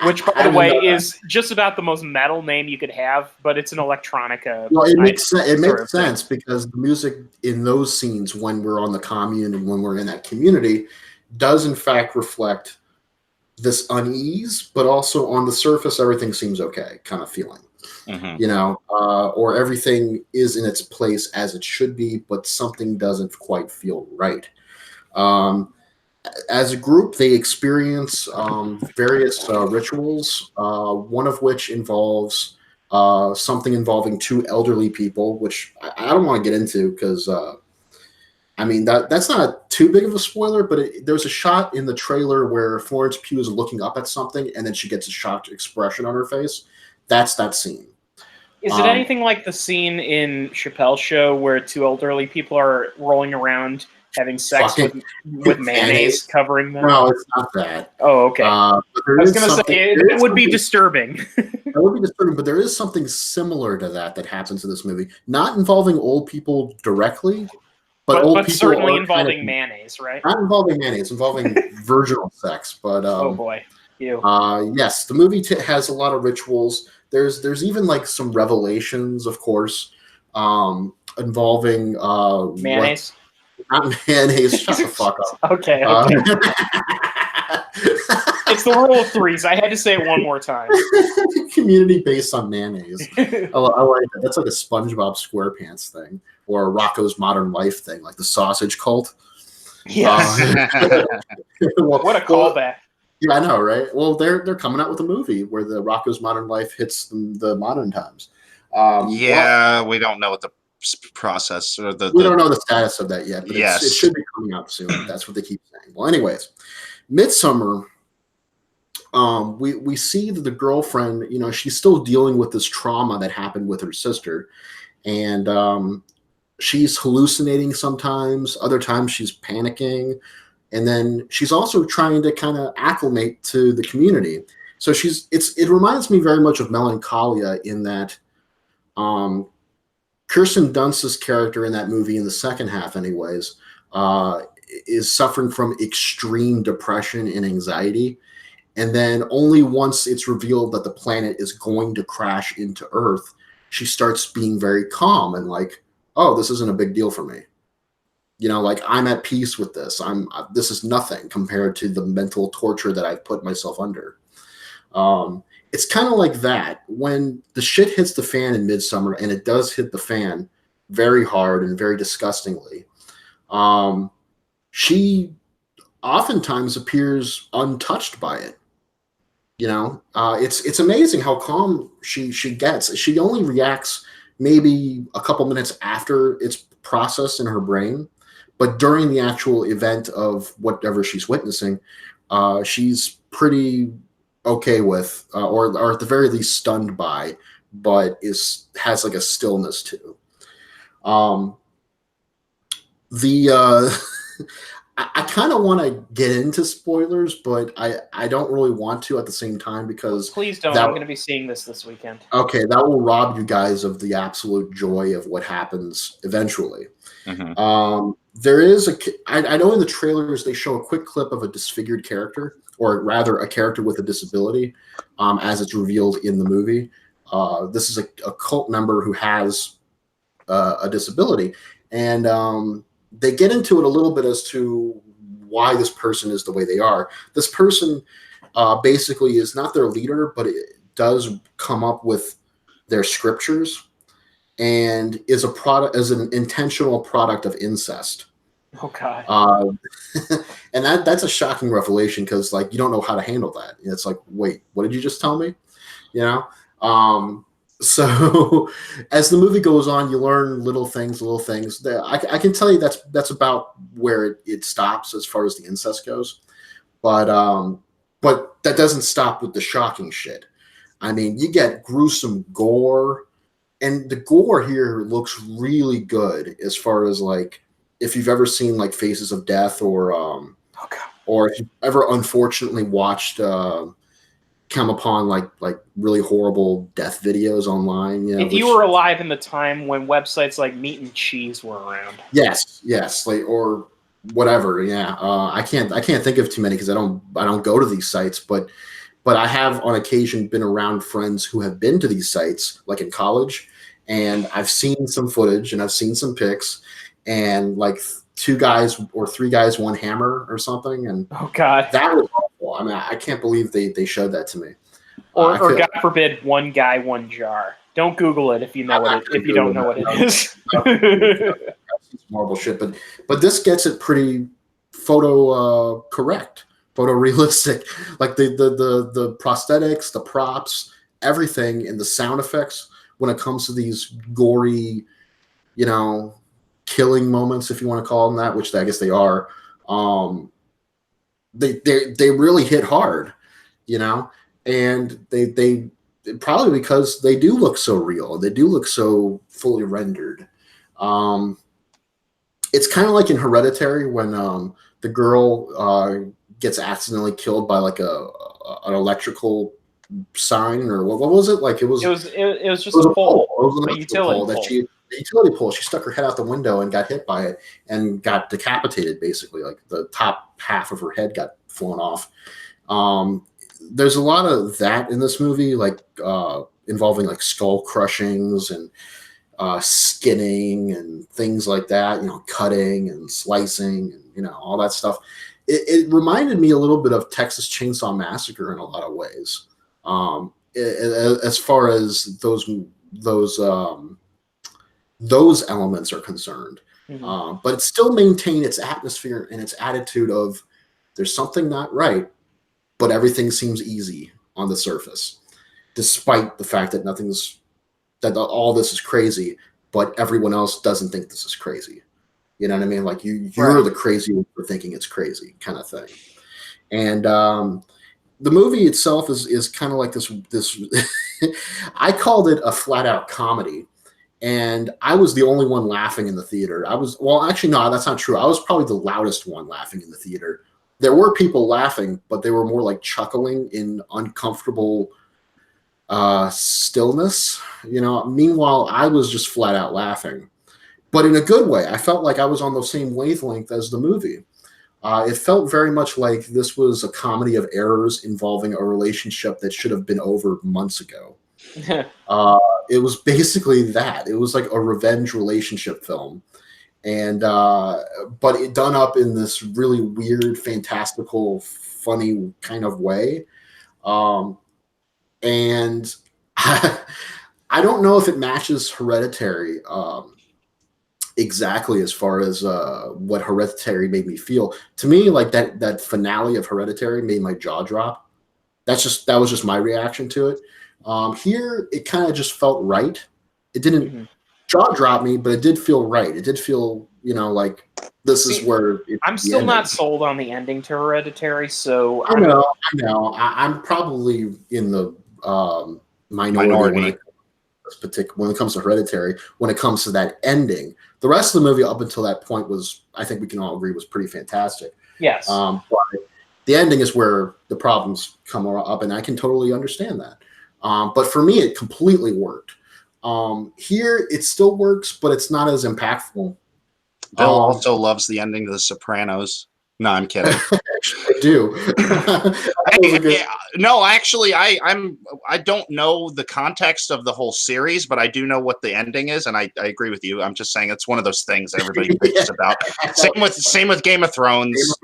Which, by the way, is just about the most metal name you could have, but it's an electronica. Well, it makes sense because the music in those scenes, when we're on the commune and when we're in that community, does in fact reflect this unease, but also on the surface, everything seems okay kind of feeling. Or everything is in its place as it should be, but something doesn't quite feel right. As a group, they experience various rituals, one of which involves something involving two elderly people, which I don't want to get into because, that's not too big of a spoiler, but there's a shot in the trailer where Florence Pugh is looking up at something and then she gets a shocked expression on her face. That's that scene. Is it anything like the scene in Chappelle's Show where two elderly people are rolling around having sex with mayonnaise covering them? No, it's not that. Oh, okay. I was going to say, it would be disturbing. It would be disturbing, but there is something similar to that happens in this movie. Not involving old people directly, but old people certainly involving mayonnaise, right? Not involving mayonnaise, involving virginal sex. But oh boy, ew. Yes, the movie has a lot of rituals. There's even some revelations, of course, involving mayonnaise. Not mayonnaise. Shut the fuck up. Okay. It's the rule of threes. I had to say it one more time. Community based on mayonnaise. I like that. That's like a SpongeBob SquarePants thing, or a Rocco's Modern Life thing, like the sausage cult. Yes. What a callback. Yeah, I know, right? Well, they're coming out with a movie where the Rocco's Modern Life hits the modern times. We don't know what the process or we don't know the status of that yet, but yes. It should be coming out soon. That's what they keep saying. Well, anyways, Midsummer, we see that the girlfriend, she's still dealing with this trauma that happened with her sister, and she's hallucinating sometimes. Other times she's panicking, and then she's also trying to kind of acclimate to the community. So it reminds me very much of Melancholia in that Kirsten Dunst's character in that movie, in the second half anyways, is suffering from extreme depression and anxiety. And then only once it's revealed that the planet is going to crash into Earth, she starts being very calm and oh, this isn't a big deal for me. I'm at peace with this. This is nothing compared to the mental torture that I've put myself under. It's kind of like that. When the shit hits the fan in Midsummer, and it does hit the fan very hard and very disgustingly, she oftentimes appears untouched by it. You know, it's amazing how calm she gets. She only reacts maybe a couple minutes after it's processed in her brain, but during the actual event of whatever she's witnessing, she's pretty okay with, or at the very least stunned by, but has like a stillness too. Um, the I kind of want to get into spoilers, but I don't really want to at the same time because Please don't. I'm going to be seeing this weekend. Okay, that will rob you guys of the absolute joy of what happens eventually. There is I know in the trailers they show a quick clip of a disfigured character, or rather a character with a disability, as it's revealed in the movie. This is a cult member who has a disability, and they get into it a little bit as to why this person is the way they are. This person basically is not their leader, but it does come up with their scriptures and is an intentional product of incest. Oh God. And that's a shocking revelation because like you don't know how to handle that. It's like, wait, what did you just tell me? You know? So as the movie goes on, you learn little things. I can tell you that's about where it stops as far as the incest goes. But that doesn't stop with the shocking shit. I mean, you get gruesome gore, and the gore here looks really good as far as like if you've ever seen like Faces of Death or if you've ever unfortunately watched come upon like really horrible death videos online. You know, if you were alive in the time when websites like Meat and Cheese were around. Yes, like or whatever. Yeah, I can't think of too many because I don't go to these sites, but I have on occasion been around friends who have been to these sites, like in college, and I've seen some footage and I've seen some pics, and like 2 guys or 3 guys, 1 hammer or something, and oh God, that was awful. I mean, I can't believe they showed that to me. Or God forbid, 1 guy, 1 jar. Don't Google it if you know if you don't know what it is. Some horrible shit, but this gets it pretty correct, photorealistic. Like the prosthetics, the props, everything, and the sound effects when it comes to these gory, you know, killing moments, if you want to call them that, which I guess they are. They really hit hard, you know, and they probably because they do look so real. They do look so fully rendered. It's kind of like in Hereditary when the girl gets accidentally killed by like an electrical sign, or what was it? Like it was just a pole. It was an utility pole. The utility pole. She stuck her head out the window and got hit by it and got decapitated. Basically, like the top half of her head got flown off. There's a lot of that in this movie, like involving like skull crushings and skinning and things like that, you know, cutting and slicing and, you know, all that stuff. It reminded me a little bit of Texas Chainsaw Massacre in a lot of ways, as far as those elements are concerned. Mm-hmm. But it still maintained its atmosphere and its attitude of there's something not right, but everything seems easy on the surface, despite the fact that all this is crazy, but everyone else doesn't think this is crazy. You know what I mean? Like you're the crazy one for thinking it's crazy, kind of thing. And the movie itself is kind of like this. I called it a flat out comedy, and I was the only one laughing in the theater. Actually, no, that's not true. I was probably the loudest one laughing in the theater. There were people laughing, but they were more like chuckling in uncomfortable stillness, you know. Meanwhile, I was just flat out laughing, but in a good way. I felt like I was on the same wavelength as the movie. It felt very much like this was a comedy of errors involving a relationship that should have been over months ago. It was basically that. It was like a revenge relationship film, and but it done up in this really weird, fantastical, funny kind of way. And I don't know if it matches Hereditary exactly as far as what Hereditary made me feel. To me, like that finale of Hereditary made my jaw drop. That was just my reaction to it. Here, it kind of just felt right. It didn't jaw drop me, but it did feel right. It did feel, like this is where I'm still not sold on the ending to Hereditary, so I know. I'm probably in the minority. When it comes to Hereditary, when it comes to that ending. The rest of the movie up until that point was, I think we can all agree, was pretty fantastic. Yes. But the ending is where the problems come up, and I can totally understand that. But for me, it completely worked. Here, it still works, but it's not as impactful. Bill also loves the ending of The Sopranos. No, I'm kidding. I do. No, actually, I don't know the context of the whole series, but I do know what the ending is, and I agree with you. I'm just saying it's one of those things everybody bitches about. Same with Game of Thrones.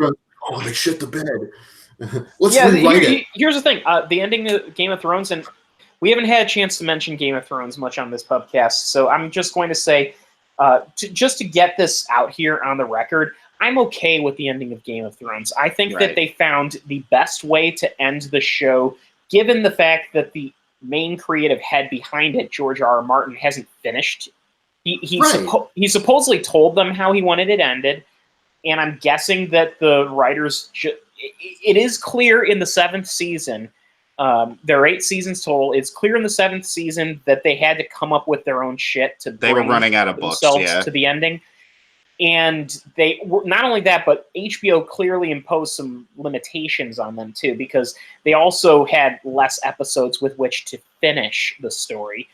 Oh, they shit the bed. Let's rewrite it. Here's the thing: the ending of Game of Thrones, and we haven't had a chance to mention Game of Thrones much on this podcast, so I'm just going to say, just to get this out here on the record, I'm okay with the ending of Game of Thrones. I think that they found the best way to end the show, given the fact that the main creative head behind it, George R. R. Martin, hasn't finished. He supposedly told them how he wanted it ended, and I'm guessing that the writers... it is clear in the 7th season, there are 8 seasons total, it's clear in the 7th season that they had to come up with their own shit to they were running out of books to the ending. And they were, not only that, but HBO clearly imposed some limitations on them too, because they also had less episodes with which to finish the story.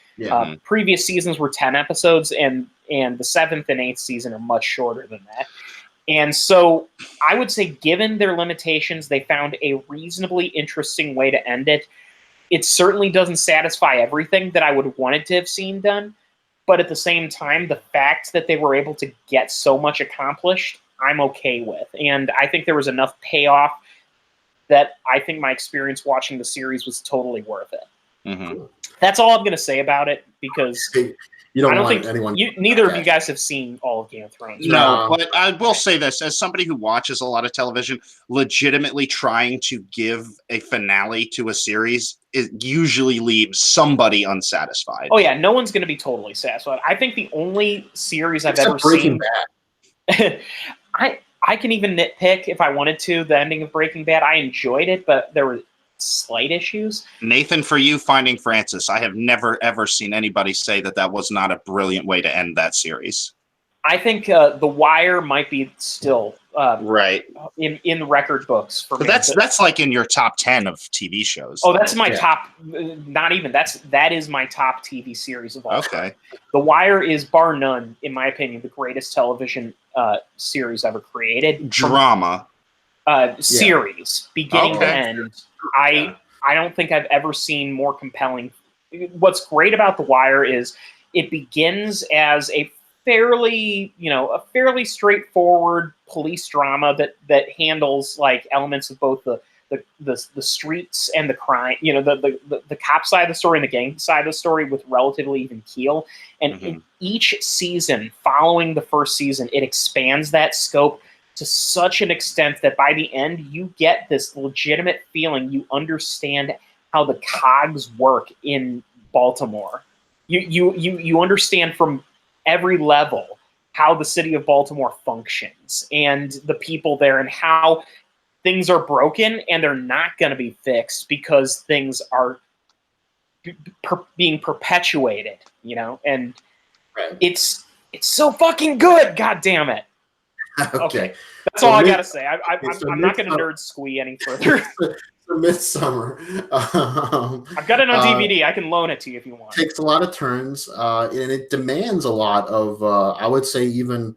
Previous seasons were 10 episodes, and the 7th and 8th season are much shorter than that. And so I would say, given their limitations, they found a reasonably interesting way to end it. It certainly doesn't satisfy everything that I would have wanted to have seen done. But at the same time, the fact that they were able to get so much accomplished, I'm okay with. And I think there was enough payoff that I think my experience watching the series was totally worth it. That's all I'm going to say about it, because neither of you guys have seen all of Game of Thrones. No, but I will say this, as somebody who watches a lot of television, legitimately trying to give a finale to a series, it usually leaves somebody unsatisfied. Oh yeah, no one's going to be totally satisfied. I think the only series I've ever seen... I can even nitpick if I wanted to, the ending of Breaking Bad. I enjoyed it, but there were slight issues. Nathan, for you, Finding Francis, I have never ever seen anybody say that was not a brilliant way to end that series. I think The Wire might be still right in the record books for me. That's like in your top 10 of TV shows. Oh, that's my top. Not even that is my top TV series of all time. The Wire is, bar none, in my opinion, the greatest television series ever created. Drama series, beginning to end. I don't think I've ever seen more compelling. What's great about The Wire is it begins as a fairly straightforward police drama that handles like elements of both the streets and the crime, the cop side of the story and the gang side of the story with relatively even keel. And in each season following the first season, it expands that scope to such an extent that by the end you get this legitimate feeling. You understand how the cogs work in Baltimore. You understand from every level how the city of Baltimore functions and the people there, and how things are broken and they're not going to be fixed because things are being perpetuated, and it's so fucking good. God damn it. Okay. That's all I got to say. I'm not going to nerd squee any further. Midsummer. I've got it on DVD. I can loan it to you if you want. Takes a lot of turns, and it demands a lot of, I would say, even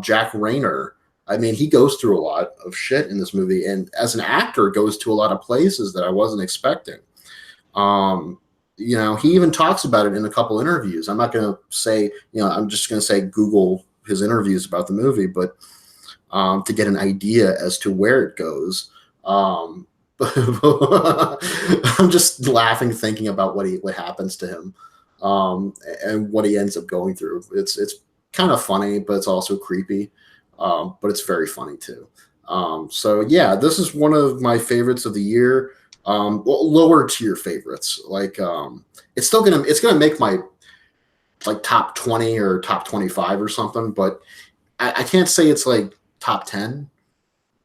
Jack Rayner. I mean, he goes through a lot of shit in this movie, and as an actor, goes to a lot of places that I wasn't expecting. He even talks about it in a couple interviews. I'm not going to say, I'm just going to say Google his interviews about the movie, but to get an idea as to where it goes. I'm just laughing thinking about what happens to him, and what he ends up going through. It's kind of funny, but it's also creepy. But it's very funny too. So yeah, this is one of my favorites of the year. Well, lower tier favorites. Like it's gonna make my like top 20 or top 25 or something, but I can't say it's like top 10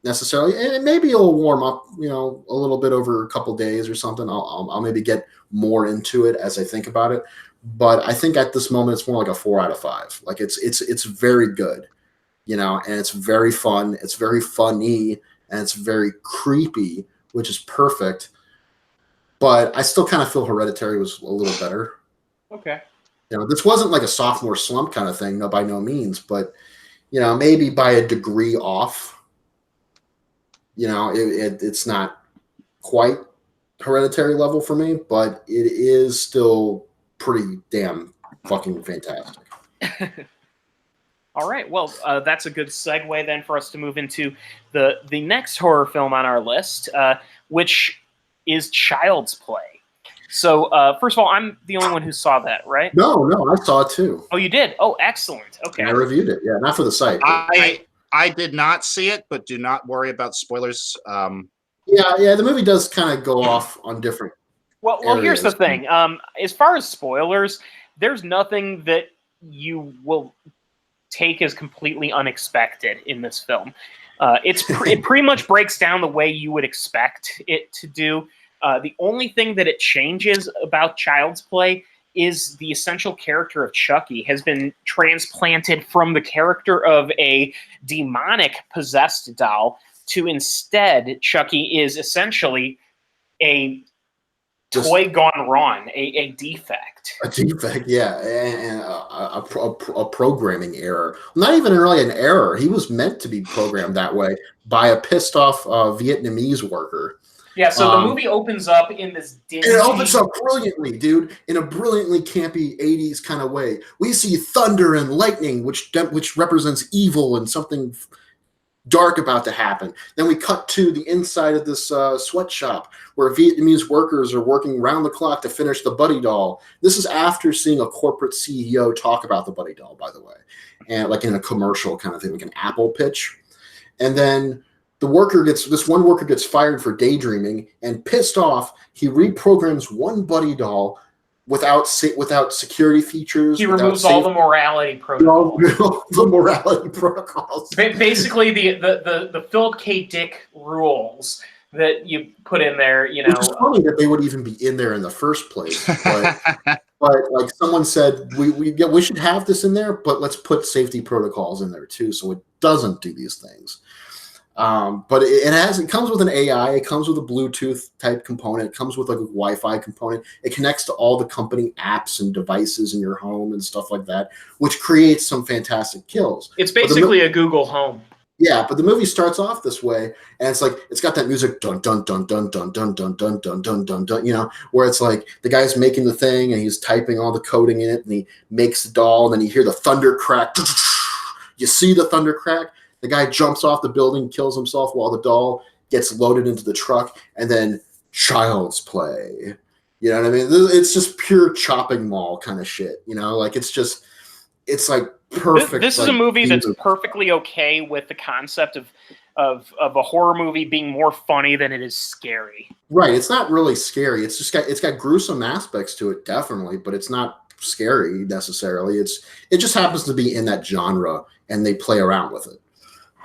necessarily. And maybe it'll warm up, a little bit over a couple days or something. I'll maybe get more into it as I think about it. But I think at this moment it's more like a 4 out of 5. Like it's very good, and it's very fun. It's very funny and it's very creepy, which is perfect. But I still kind of feel Hereditary was a little better. Okay. This wasn't like a sophomore slump kind of thing, no, by no means, but maybe by a degree off. It's not quite Hereditary level for me, but it is still pretty damn fucking fantastic. All right, well, that's a good segue then for us to move into the next horror film on our list, which is Child's Play. So, first of all, I'm the only one who saw that, right? No, I saw it too. Oh, you did? Oh, excellent. Okay. And I reviewed it. Yeah, not for the site. I did not see it, but do not worry about spoilers. Yeah, the movie does kind of go off on different Well, here's the thing. As far as spoilers, there's nothing that you will take as completely unexpected in this film. It pretty much breaks down the way you would expect it to do. The only thing that it changes about Child's Play is the essential character of Chucky has been transplanted from the character of a demonic possessed doll to instead Chucky is essentially a toy gone wrong, a defect. A defect, yeah, and a programming error. Not even really an error. He was meant to be programmed that way by a pissed off Vietnamese worker. Yeah, so the movie opens up in this dingy... It opens up brilliantly, dude, in a brilliantly campy 80s kind of way. We see thunder and lightning, which represents evil and something dark about to happen. Then we cut to the inside of this sweatshop where Vietnamese workers are working round the clock to finish the Buddy doll. This is after seeing a corporate CEO talk about the Buddy doll, by the way, and like in a commercial kind of thing, like an Apple pitch. And then this one worker gets fired for daydreaming, and pissed off, he reprograms one Buddy doll without security features. He removes all the morality protocols. The morality protocols. Basically, the Philip K. Dick rules that you put in there. Which is funny that they would even be in there in the first place. But like someone said, we should have this in there, but let's put safety protocols in there too, so it doesn't do these things. But it comes with an AI, it comes with a Bluetooth type component, it comes with like a Wi-Fi component, it connects to all the company apps and devices in your home and stuff like that, which creates some fantastic kills. It's basically a Google Home. Yeah, but the movie starts off this way, and it's like it's got that music dun dun dun dun dun dun dun dun dun dun dun dun, where it's like the guy's making the thing and he's typing all the coding in it, and he makes the doll, and then you hear the thunder crack. You see the thunder crack. The guy jumps off the building, kills himself while the doll gets loaded into the truck, and then Child's Play. You know what I mean? It's just pure chopping mall kind of shit. Like it's like perfect. This is a movie that's perfectly okay with the concept of a horror movie being more funny than it is scary. Right. It's not really scary. It's got gruesome aspects to it, definitely, but it's not scary necessarily. It just happens to be in that genre, and they play around with it.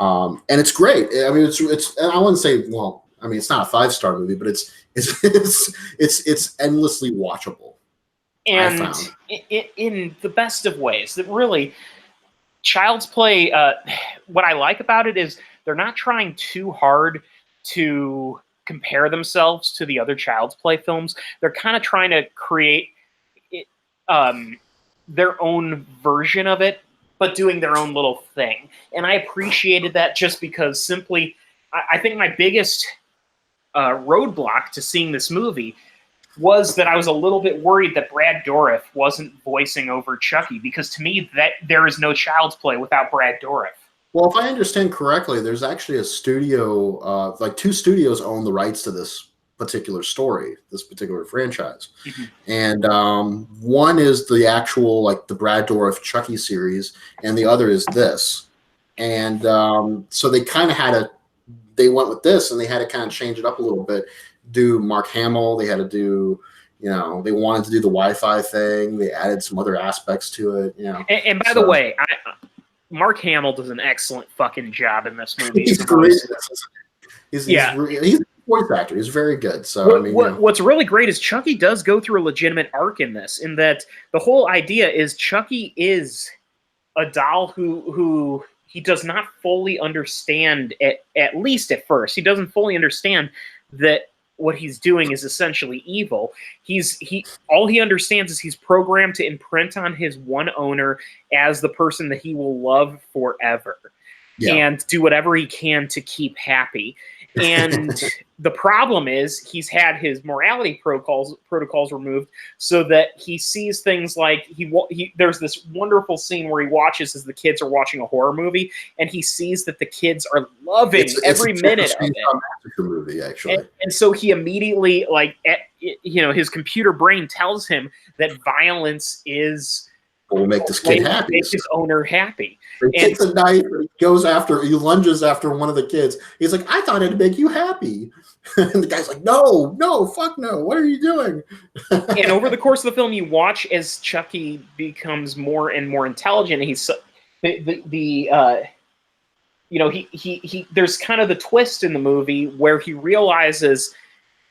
And it's great. I mean, it's. And I wouldn't say. Well, I mean, it's not a 5-star movie, but it's endlessly watchable. And in the best of ways, that really, Child's Play. What I like about it is they're not trying too hard to compare themselves to the other Child's Play films. They're kind of trying to create their own version of it, but doing their own little thing. And I appreciated that just because simply, I think my biggest roadblock to seeing this movie was that I was a little bit worried that Brad Dourif wasn't voicing over Chucky, because to me, that there is no Child's Play without Brad Dourif. Well, if I understand correctly, there's actually a studio, like 2 studios own the rights to this particular story, this particular franchise. Mhm. And one is the actual, like, the Brad Dourif Chucky series, and the other is this. And so they kind of they went with this, and they had to kind of change it up a little bit. Do Mark Hamill, they had to do, they wanted to do the Wi-Fi thing. They added some other aspects to it, And by the way, Mark Hamill does an excellent fucking job in this movie. He's great. He's a voice actor. He's very good. So what's really great is Chucky does go through a legitimate arc in this, in that the whole idea is Chucky is a doll who he does not fully understand, at least at first. He doesn't fully understand that what he's doing is essentially evil. All he understands is he's programmed to imprint on his one owner as the person that he will love forever, and do whatever he can to keep happy. And the problem is he's had his morality protocols removed, so that he sees things like there's this wonderful scene where he watches as the kids are watching a horror movie, and he sees that the kids are loving every minute of it. Movie, actually. And so he immediately, his computer brain tells him that violence is will make this kid happy. Make his owner happy. He takes a knife, he lunges after one of the kids. He's like, I thought it'd make you happy. And the guy's like, no, fuck no. What are you doing? And over the course of the film, you watch as Chucky becomes more and more intelligent. He's there's kind of the twist in the movie where he realizes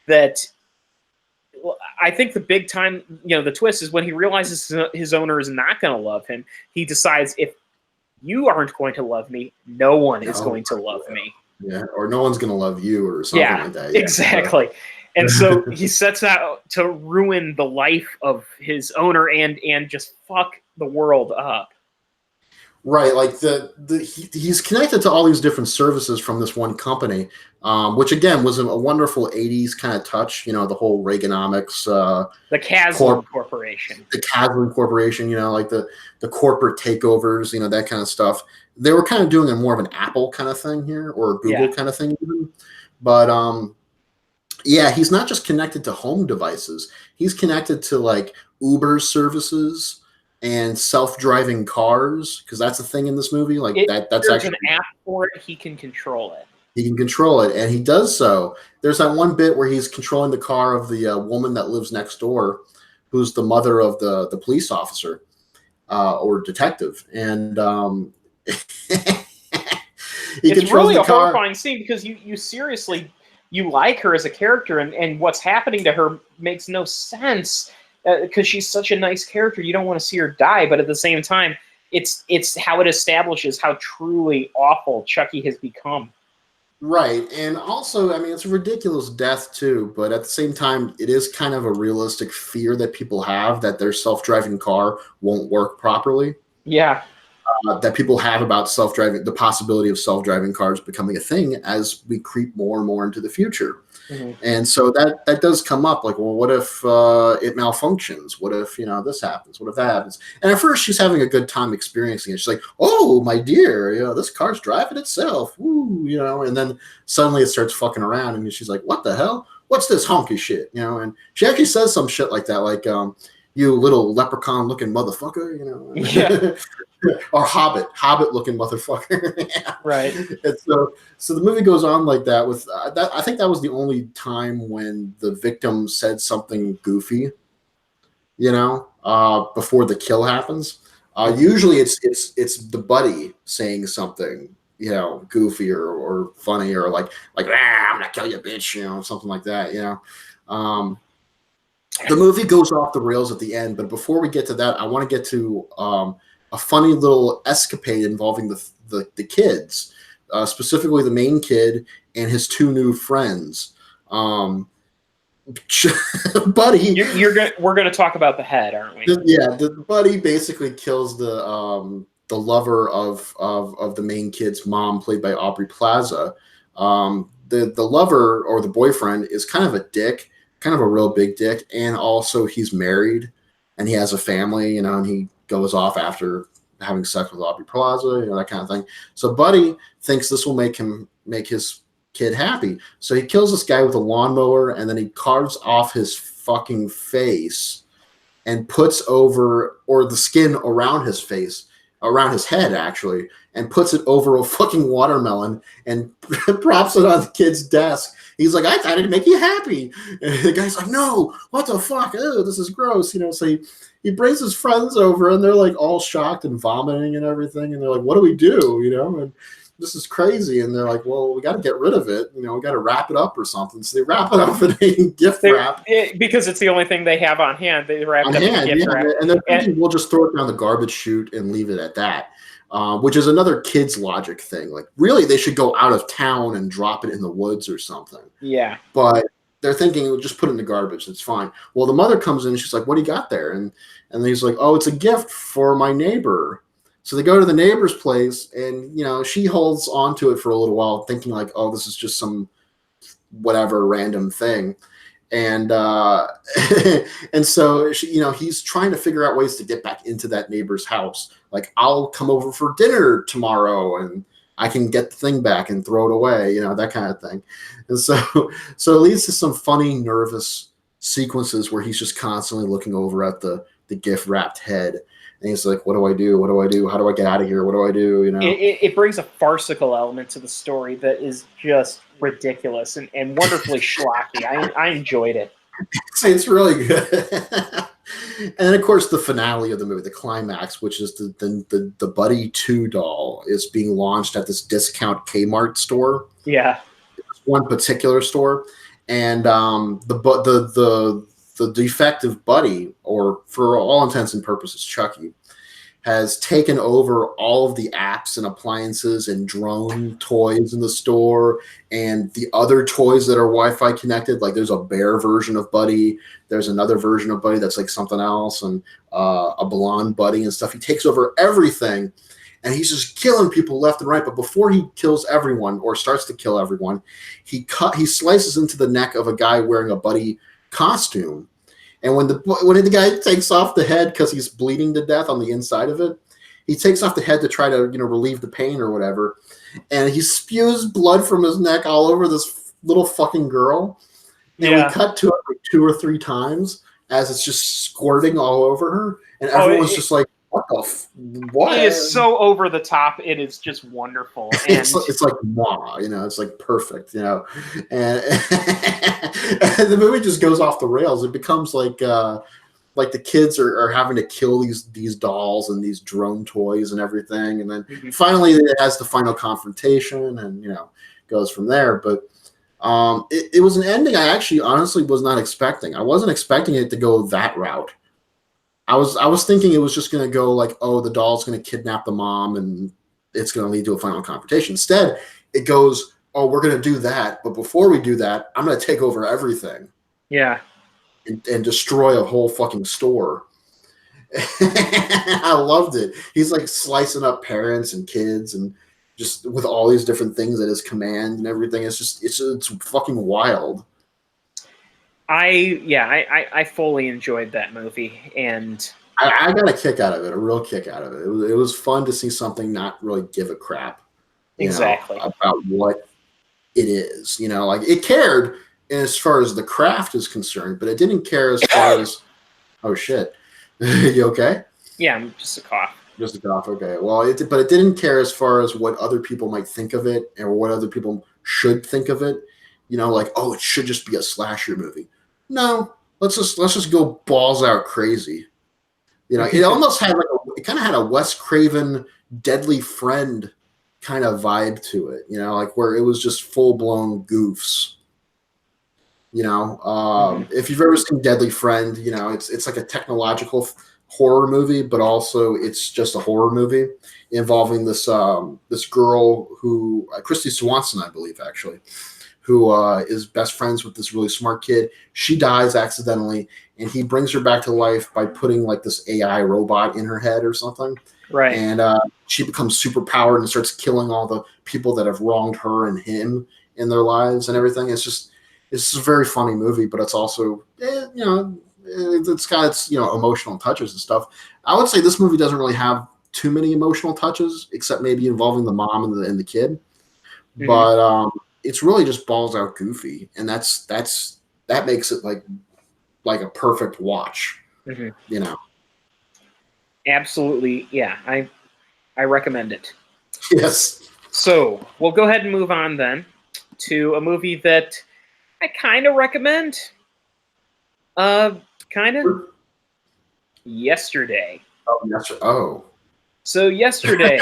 that, I think the big time, the twist is when he realizes his owner is not going to love him. He decides, if you aren't going to love me, no one is going to love me. Yeah, or no one's going to love you, or something like that. Yeah, exactly. And so he sets out to ruin the life of his owner and just fuck the world up. Right, like he's connected to all these different services from this one company, which again was a wonderful '80s kind of touch. The whole Reaganomics, the Kaslan Corporation, like the corporate takeovers, that kind of stuff. They were kind of doing a more of an Apple kind of thing here, or a Google kind of thing, even. But he's not just connected to home devices. He's connected to like Uber services and self-driving cars, because that's a thing in this movie. Like that's actually an app for it. He can control it. He can control it, and he does so. There's that one bit where he's controlling the car of the woman that lives next door, who's the mother of the police officer or detective, and it's really a horrifying scene, because you seriously, you like her as a character, and what's happening to her makes no sense. Because she's such a nice character, you don't want to see her die, but at the same time, it's how it establishes how truly awful Chucky has become. Right, and also, it's a ridiculous death too, but at the same time, it is kind of a realistic fear that people have, that their self-driving car won't work properly. Yeah. That people have about self-driving, the possibility of self-driving cars becoming a thing as we creep more and more into the future. Mm-hmm. And so that does come up, like, well, what if it malfunctions? What if, this happens? What if that happens? And at first she's having a good time experiencing it. She's like, oh, my dear, this car's driving itself. Woo, and then suddenly it starts fucking around, and she's like, what the hell? What's this honky shit? And she actually says some shit like that, like, you little leprechaun-looking motherfucker, Yeah. Or hobbit-looking motherfucker. Yeah. Right. And so the movie goes on like that. With that, I think that was the only time when the victim said something goofy, before the kill happens. Usually, it's the buddy saying something, goofy or funny, or like I'm gonna kill you, bitch, something like that, The movie goes off the rails at the end, but before we get to that, I want to get to a funny little escapade involving the kids, specifically the main kid and his two new friends. Buddy, we're gonna talk about the head, aren't we? The buddy basically kills the lover of the main kid's mom, played by Aubrey Plaza. The lover, or the boyfriend, is kind of a dick. Kind of a real big dick, and also he's married and he has a family, and he goes off after having sex with Aubrey Plaza, that kind of thing. So Buddy thinks this will make his kid happy. So he kills this guy with a lawnmower, and then he carves off his fucking face and puts over, or the skin around his face, around his head actually, and puts it over a fucking watermelon and props it on the kid's desk. He's like, I thought it'd make you happy. And the guy's like, no, what the fuck? Oh, this is gross. So he brings his friends over, and they're like all shocked and vomiting and everything. And they're like, what do we do? And this is crazy. And they're like, well, we got to get rid of it. We got to wrap it up or something. So they wrap it up in a gift wrap. Because it's the only thing they have on hand. They wrap it up in gift wrap. And they're thinking we'll just throw it down the garbage chute and leave it at that. Which is another kid's logic thing. Like, really, they should go out of town and drop it in the woods or something. Yeah. But they're thinking, we'll just put it in the garbage. It's fine. Well, the mother comes in and she's like, what do you got there? And he's like, oh, it's a gift for my neighbor. So they go to the neighbor's place, and, she holds on to it for a little while, thinking like, oh, this is just some whatever random thing. And and so he's trying to figure out ways to get back into that neighbor's house. Like, I'll come over for dinner tomorrow, and I can get the thing back and throw it away, that kind of thing. And so it leads to some funny, nervous sequences where he's just constantly looking over at the gift wrapped head. And he's like, what do I do? What do I do? How do I get out of here? What do I do? It brings a farcical element to the story that is just ridiculous and wonderfully schlocky. I enjoyed it. It's really good. And then, of course, the finale of the movie, the climax, which is the Buddy 2 doll, is being launched at this discount Kmart store. Yeah. One particular store. And the defective Buddy, or for all intents and purposes, Chucky, has taken over all of the apps and appliances and drone toys in the store, and the other toys that are Wi-Fi connected. Like, there's a bear version of Buddy. There's another version of Buddy that's like something else, and a blonde Buddy and stuff. He takes over everything, and he's just killing people left and right. But before he kills everyone, or starts to kill everyone, he slices into the neck of a guy wearing a Buddy costume. And when the guy takes off the head, because he's bleeding to death on the inside of it, he takes off the head to try to relieve the pain or whatever, and he spews blood from his neck all over this little fucking girl. And we cut to it like 2 or 3 times as it's just squirting all over her, and everyone's just like, what the what? It is so over the top. It is just wonderful. And it's like moi, it's like perfect, and the movie just goes off the rails. It becomes like the kids are having to kill these dolls and these drone toys and everything, and then finally it has the final confrontation, and goes from there. But it was an ending I actually honestly was not expecting. I wasn't expecting it to go that route. I was thinking it was just going to go like, oh, the doll's going to kidnap the mom and it's going to lead to a final confrontation. Instead, it goes, oh, we're going to do that, but before we do that, I'm going to take over everything. Yeah. And destroy a whole fucking store. I loved it. He's like slicing up parents and kids, and just with all these different things at his command and everything. It's fucking wild. I fully enjoyed that movie, and I got a kick out of it, a real kick out of it. It was fun to see something not really give a crap, exactly, about what it is. Like, it cared as far as the craft is concerned, but it didn't care as far as, oh shit, you okay? Yeah, I'm just a cough. Just a cough. Okay. Well, but it didn't care as far as what other people might think of it, or what other people should think of it. Like, oh, it should just be a slasher movie. No, let's just go balls out crazy. It almost had it kind of had a Wes Craven Deadly Friend kind of vibe to it. Like, where it was just full blown goofs. If you've ever seen Deadly Friend, it's like a technological horror movie, but also it's just a horror movie involving this girl who Christy Swanson, I believe, actually, who is best friends with this really smart kid. She dies accidentally, and he brings her back to life by putting like this AI robot in her head or something. Right. And she becomes super powered and starts killing all the people that have wronged her and him in their lives and everything. It's a very funny movie, but it's also, it's got its, emotional touches and stuff. I would say this movie doesn't really have too many emotional touches, except maybe involving the mom and the kid. Mm-hmm. it's really just balls out goofy, and that makes it like a perfect watch. Mm-hmm. You know. Absolutely, yeah. I recommend it. Yes. So we'll go ahead and move on then to a movie that I kind of recommend. Kind of. Yesterday. Oh, yes. Oh. So yesterday.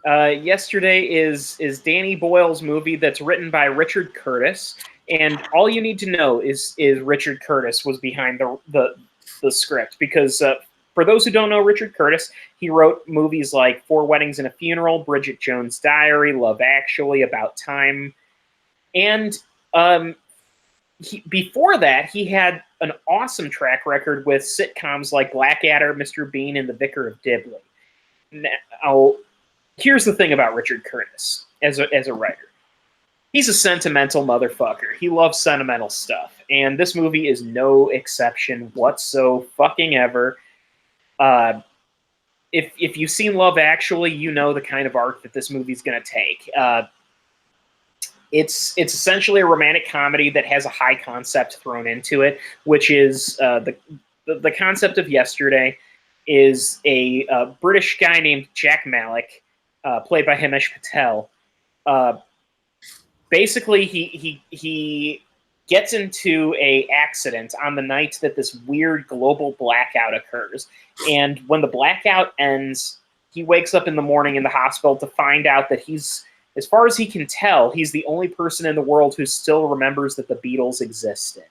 Yesterday is Danny Boyle's movie that's written by Richard Curtis, and all you need to know is Richard Curtis was behind the script, because for those who don't know Richard Curtis, he wrote movies like Four Weddings and a Funeral, Bridget Jones' Diary, Love Actually, About Time, and before that he had an awesome track record with sitcoms like Blackadder, Mr. Bean, and The Vicar of Dibley. Now, here's the thing about Richard Curtis as a writer. He's a sentimental motherfucker. He loves sentimental stuff, and this movie is no exception whatsoever. If you've seen Love Actually, you know the kind of arc that this movie's going to take. It's essentially a romantic comedy that has a high concept thrown into it, which is the concept of Yesterday is a British guy named Jack Malik, played by Himesh Patel. Basically, he gets into a accident on the night that this weird global blackout occurs, and when the blackout ends, he wakes up in the morning in the hospital to find out that as far as he can tell, he's the only person in the world who still remembers that the Beatles existed.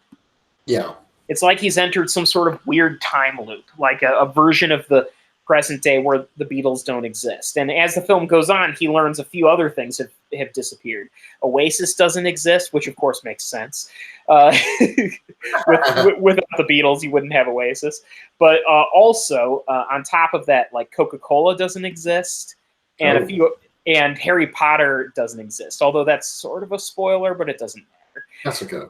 Yeah. It's like he's entered some sort of weird time loop, like a version of the present day where the Beatles don't exist. And as the film goes on, he learns a few other things have disappeared. Oasis doesn't exist, which of course makes sense. Without the Beatles, you wouldn't have Oasis. But also, on top of that, like Coca-Cola doesn't exist, and and Harry Potter doesn't exist. Although that's sort of a spoiler, but it doesn't matter. That's okay.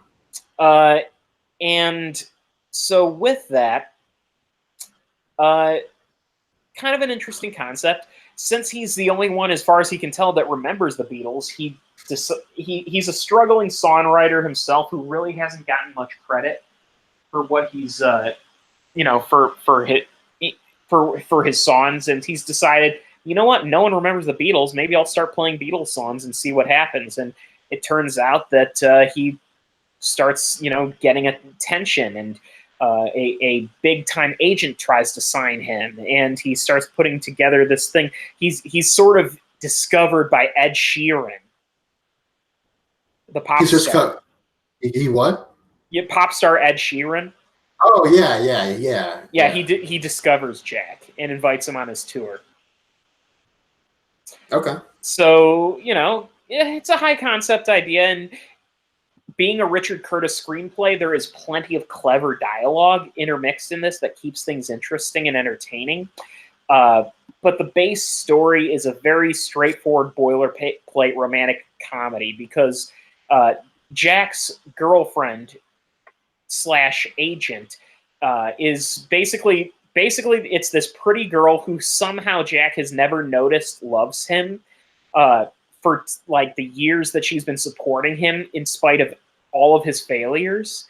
And so with that, kind of an interesting concept. Since he's the only one, as far as he can tell, that remembers the Beatles, he's a struggling songwriter himself who really hasn't gotten much credit for what he's, for his songs. And he's decided, you know what? No one remembers the Beatles. Maybe I'll start playing Beatles songs and see what happens. And it turns out that he starts, getting attention, and a big-time agent tries to sign him, and he starts putting together this thing. He's sort of discovered by Ed Sheeran, the pop star. He what? Yeah, pop star Ed Sheeran. Oh, yeah. Yeah, he discovers Jack and invites him on his tour. Okay. So, it's a high-concept idea, and being a Richard Curtis screenplay, there is plenty of clever dialogue intermixed in this that keeps things interesting and entertaining. But the base story is a very straightforward boilerplate romantic comedy, because Jack's girlfriend / agent is basically it's this pretty girl who somehow Jack has never noticed loves him for like the years that she's been supporting him in spite of all of his failures.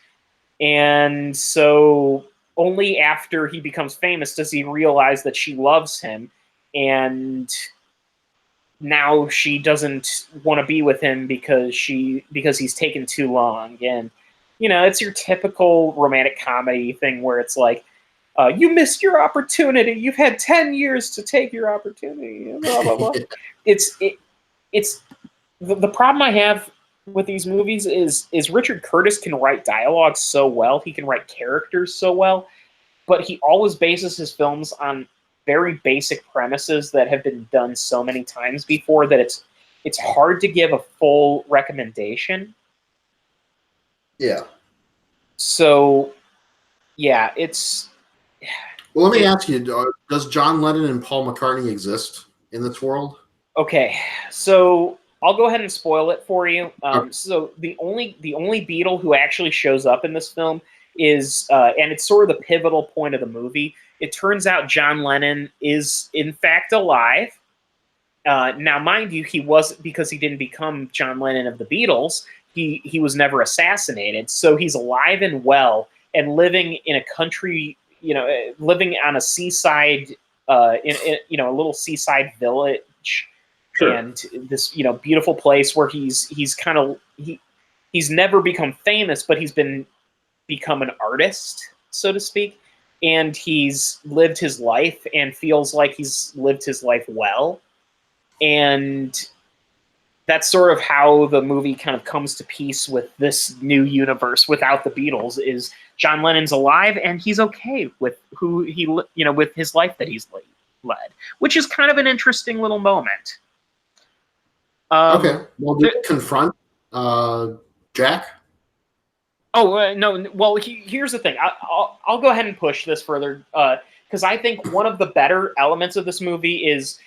And so only after he becomes famous does he realize that she loves him, and now she doesn't want to be with him because he's taken too long. And it's your typical romantic comedy thing where it's like, you missed your opportunity. You've had 10 years to take your opportunity. Blah, blah, blah. It's the problem I have with these movies is Richard Curtis can write dialogue so well. He can write characters so well, but he always bases his films on very basic premises that have been done so many times before that it's hard to give a full recommendation. Yeah. So, yeah, it's... Well, let me ask you, does John Lennon and Paul McCartney exist in this world? Okay, so I'll go ahead and spoil it for you. So the only Beatle who actually shows up in this film is, and it's sort of the pivotal point of the movie, it turns out John Lennon is in fact alive, Now, mind you, he was, because he didn't become John Lennon of the Beatles, he was never assassinated. So he's alive and well and living in a country, living on a seaside, in a little seaside village, Sure. and this beautiful place where he's never become famous, but he's become an artist, so to speak, and he's lived his life and feels like he's lived his life well. And that's sort of how the movie kind of comes to peace with this new universe without the Beatles. Is John Lennon's alive and he's okay with who he, with his life that he's led, which is kind of an interesting little moment. Okay. Well, did you confront Jack? Oh, no. Well, here's the thing. I'll go ahead and push this further, because I think one of the better elements of this movie is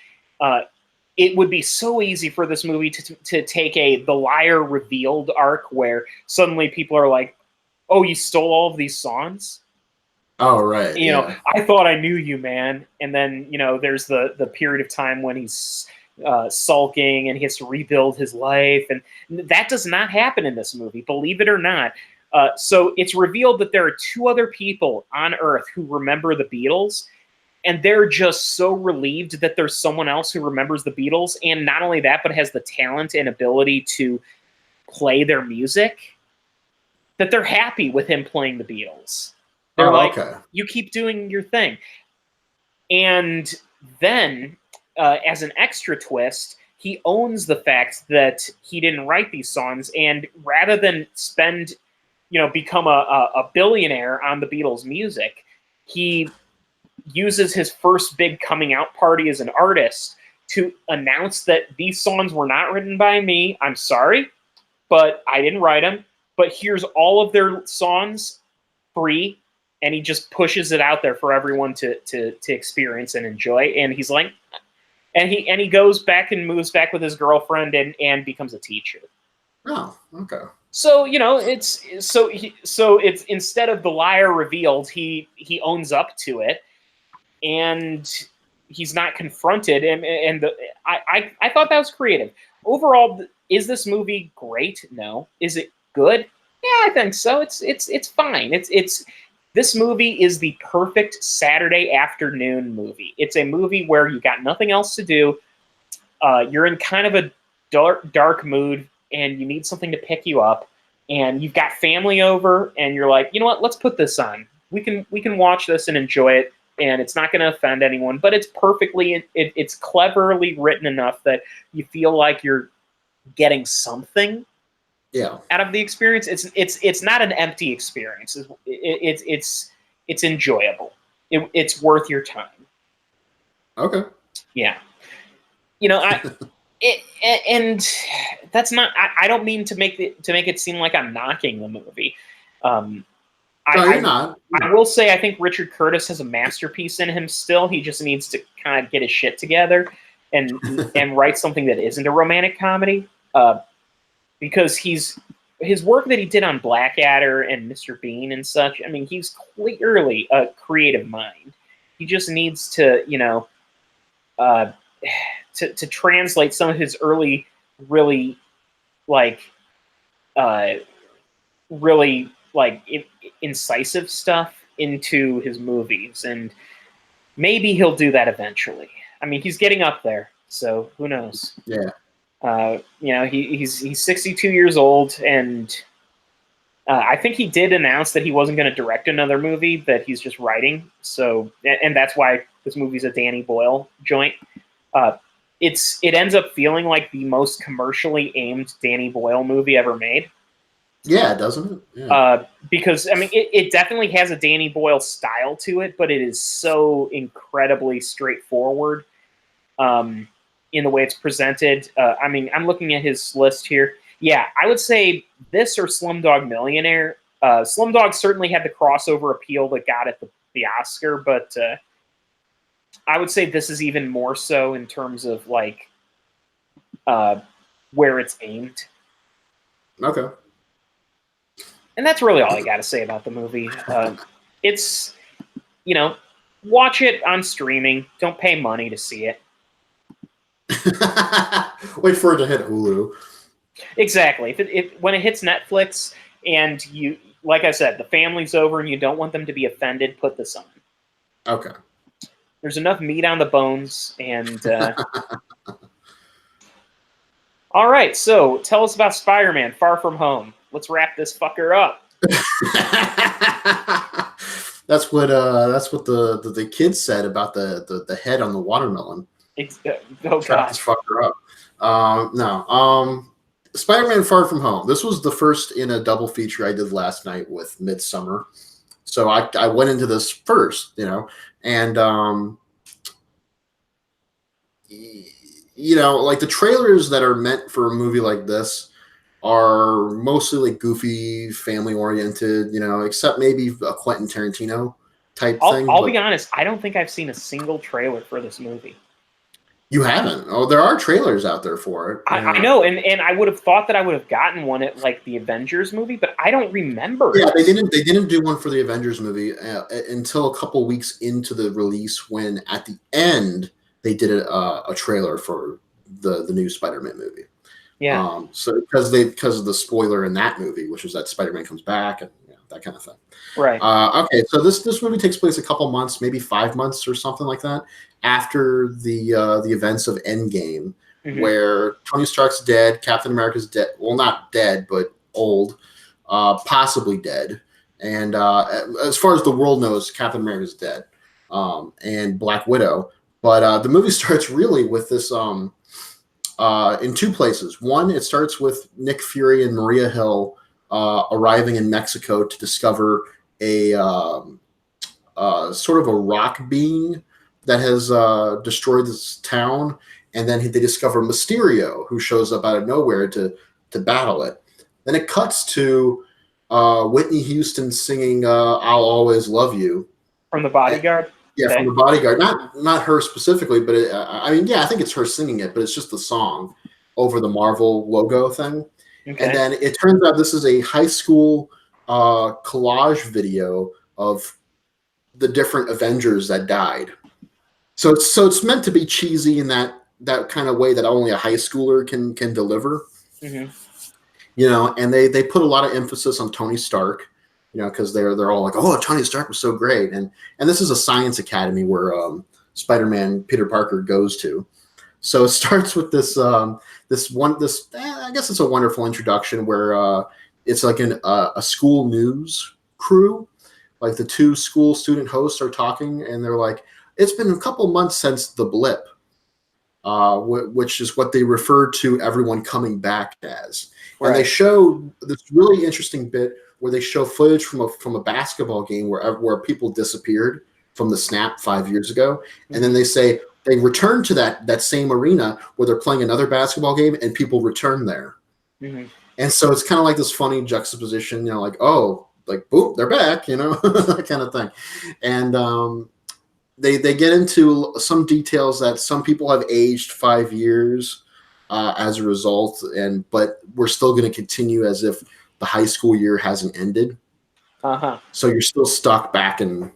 it would be so easy for this movie to take the liar revealed arc where suddenly people are like, oh, you stole all of these songs? Oh, right. I thought I knew you, man. And then, there's the period of time when he's sulking and he has to rebuild his life. And that does not happen in this movie, believe it or not. So it's revealed that there are two other people on Earth who remember the Beatles, and they're just so relieved that there's someone else who remembers the Beatles, and not only that, but has the talent and ability to play their music, that they're happy with him playing the Beatles. They're okay. You keep doing your thing. And then, as an extra twist, he owns the fact that he didn't write these songs, and rather than become a billionaire on the Beatles' music, he uses his first big coming out party as an artist to announce that these songs were not written by me. I'm sorry, but I didn't write them. But here's all of their songs free, and he just pushes it out there for everyone to experience and enjoy. And he's like, and he goes back and moves back with his girlfriend and becomes a teacher. Oh, okay. So it's instead of the liar revealed, he owns up to it, and he's not confronted. And I thought that was creative. Overall, is this movie great? No. Is it good? Yeah, I think so. It's fine. This movie is the perfect Saturday afternoon movie. It's a movie where you got nothing else to do. You're in kind of a dark mood, and you need something to pick you up, and you've got family over, and you're like, you know what? Let's put this on. We can watch this and enjoy it, and it's not going to offend anyone. But it's it's cleverly written enough that you feel like you're getting something. Yeah. Out of the experience. It's not an empty experience. It's enjoyable. It's worth your time. Okay. Yeah. And that's not. I don't mean to make it seem like I'm knocking the movie. No, you're not. I will say I think Richard Curtis has a masterpiece in him still. He just needs to kind of get his shit together and write something that isn't a romantic comedy. Because his work that he did on Blackadder and Mr. Bean and such, I mean, he's clearly a creative mind. He just needs to, to translate some of his early, really incisive stuff into his movies, and maybe he'll do that eventually. I mean, he's getting up there, so who knows? Yeah. He's 62 years old, and I think he did announce that he wasn't going to direct another movie, that he's just writing. So, and that's why this movie's a Danny Boyle joint. It ends up feeling like the most commercially aimed Danny Boyle movie ever made. Yeah, doesn't it? Yeah. Because, I mean, it definitely has a Danny Boyle style to it, but it is so incredibly straightforward. In the way it's presented. I mean, I'm looking at his list here. Yeah, I would say this or Slumdog Millionaire. Slumdog certainly had the crossover appeal that got it the Oscar, but I would say this is even more so in terms of where it's aimed. Okay. And that's really all I got to say about the movie. It's, watch it on streaming. Don't pay money to see it. Wait for it to hit Hulu. Exactly. If when it hits Netflix and you, like I said, the family's over and you don't want them to be offended, put this on. Okay. There's enough meat on the bones, and all right. So tell us about Spider-Man: Far From Home. Let's wrap this fucker up. That's what the kids said about the head on the watermelon. Oh god, this fucker up. No. Spider-Man: Far From Home. This was the first in a double feature I did last night with Midsummer. So I went into this first, and like the trailers that are meant for a movie like this are mostly like goofy, family oriented, except maybe a Quentin Tarantino type thing. I'll be honest, I don't think I've seen a single trailer for this movie. You haven't? Oh, there are trailers out there for it. I know, and I would have thought that I would have gotten one at like the Avengers movie, but I don't remember. Yeah, they didn't do one for the Avengers movie until a couple weeks into the release, when at the end they did a trailer for the new Spider-Man movie. Yeah. So because of the spoiler in that movie, which was that Spider-Man comes back and that kind of thing. Right. Okay, so this movie takes place a couple months, maybe 5 months or something like that, after the events of Endgame, where Tony Stark's dead, Captain America's dead. Well, not dead, but old, possibly dead. And as far as the world knows, Captain America's dead, and Black Widow. But the movie starts really with this in two places. One, it starts with Nick Fury and Maria Hill arriving in Mexico to discover a sort of a rock being that has destroyed this town, and then they discover Mysterio, who shows up out of nowhere to battle it. Then it cuts to Whitney Houston singing "I'll Always Love You" from The Bodyguard. Yeah, from The Bodyguard. Not her specifically, but I think it's her singing it, but it's just the song over the Marvel logo thing. Okay. And then it turns out this is a high school collage video of the different Avengers that died. So it's meant to be cheesy in that kind of way that only a high schooler can deliver. And they put a lot of emphasis on Tony Stark, because they're all like, oh, Tony Stark was so great, and this is a science academy where Spider-Man Peter Parker goes to. So it starts with this I guess it's a wonderful introduction where it's like a school news crew, like the two school student hosts are talking, and they're like, it's been a couple months since the blip, which is what they refer to everyone coming back as. Right. And they show this really interesting bit where they show footage from a basketball game where people disappeared from the snap 5 years ago, and then they say they return to that same arena where they're playing another basketball game and people return there. And so it's kind of like this funny juxtaposition, like, oh, like, boom, they're back, that kind of thing. And they get into some details that some people have aged 5 years as a result, but we're still going to continue as if the high school year hasn't ended. So you're still stuck back in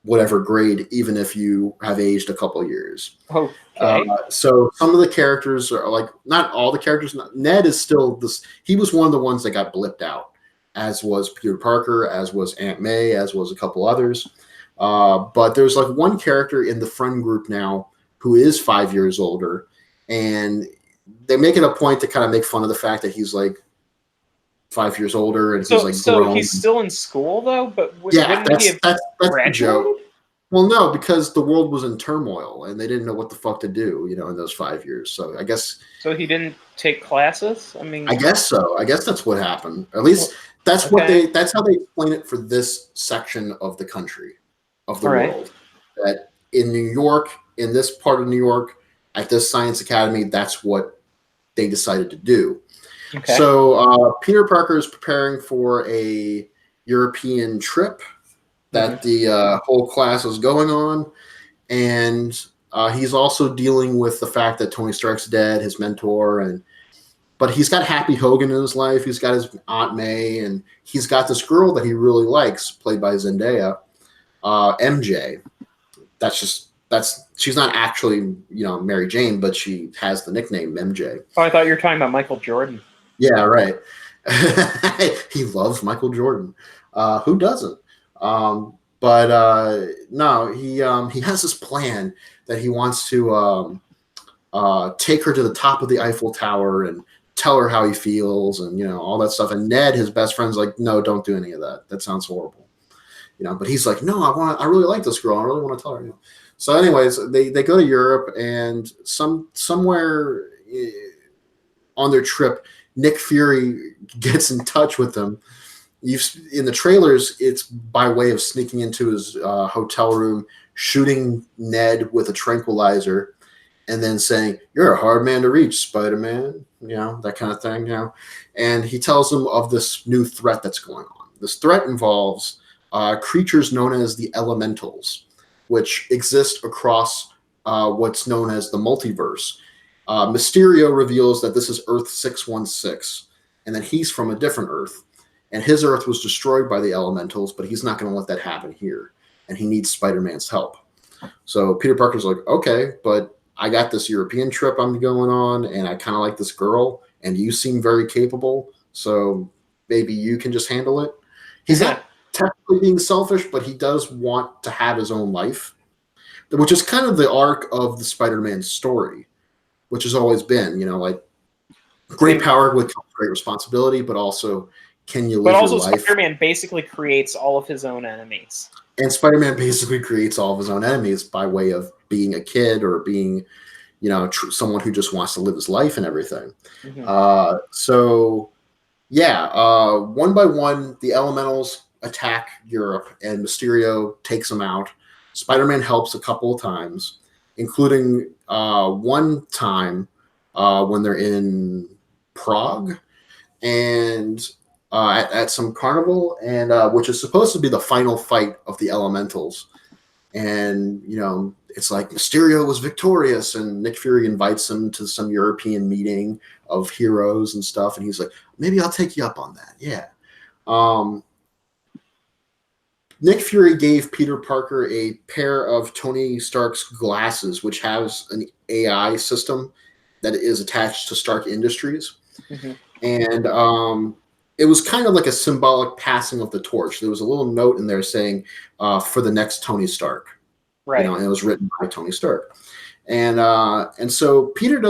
whatever grade, even if you have aged a couple years. Okay. So some of the characters are like, not all the characters. Ned is still this. He was one of the ones that got blipped out, as was Peter Parker, as was Aunt May, as was a couple others. But there's like one character in the friend group now who is 5 years older, and they make it a point to kind of make fun of the fact that he's like 5 years older, and he's like grown. So he's still in school though, but that's the joke. Well, no, because the world was in turmoil and they didn't know what the fuck to do, in those 5 years. So I guess. So he didn't take classes. I mean, I guess so. I guess that's what happened. At least that's how they explain it for this section of the country, of the world. That in New York, in this part of New York, at this science academy, that's what they decided to do. Okay. So Peter Parker is preparing for a European trip that the whole class is going on, and he's also dealing with the fact that Tony Stark's dead, his mentor, but he's got Happy Hogan in his life. He's got his Aunt May, and he's got this girl that he really likes, played by Zendaya, MJ. she's not actually Mary Jane, but she has the nickname MJ. Oh, I thought you were talking about Michael Jordan. Yeah, right. He loves Michael Jordan. Who doesn't? But no, he has this plan that he wants to take her to the top of the Eiffel Tower and tell her how he feels and all that stuff. And Ned, his best friend's like, no, don't do any of that. That sounds horrible. But he's like, no, I really like this girl. I really want to tell her. So, anyways, they go to Europe, and somewhere on their trip, Nick Fury gets in touch with them. In the trailers, it's by way of sneaking into his hotel room, shooting Ned with a tranquilizer, and then saying, "You're a hard man to reach, Spider-Man." That kind of thing. And he tells them of this new threat that's going on. This threat involves creatures known as the Elementals, which exist across what's known as the multiverse. Mysterio reveals that this is Earth 616, and that he's from a different Earth. And his Earth was destroyed by the Elementals, but he's not going to let that happen here. And he needs Spider-Man's help. So Peter Parker's like, okay, but I got this European trip I'm going on, and I kind of like this girl, and you seem very capable, so maybe you can just handle it. He's not technically being selfish, but he does want to have his own life, which is kind of the arc of the Spider-Man story, which has always been, like great power with great responsibility, but also can you live your life? But also Spider-Man basically creates all of his own enemies. And Spider-Man basically creates all of his own enemies by way of being a kid or being, someone who just wants to live his life and everything. Mm-hmm. One by one, the Elementals attack Europe, and Mysterio takes them out. Spider-Man helps a couple of times, including one time when they're in Prague and at some carnival, and which is supposed to be the final fight of the Elementals. And it's like Mysterio was victorious, and Nick Fury invites him to some European meeting of heroes and stuff, and he's like, maybe I'll take you up on that. Yeah. Nick Fury gave Peter Parker a pair of Tony Stark's glasses, which has an AI system that is attached to Stark Industries. Mm-hmm. And it was kind of like a symbolic passing of the torch. There was a little note in there saying, for the next Tony Stark. Right. And it was written by Tony Stark. And so Peter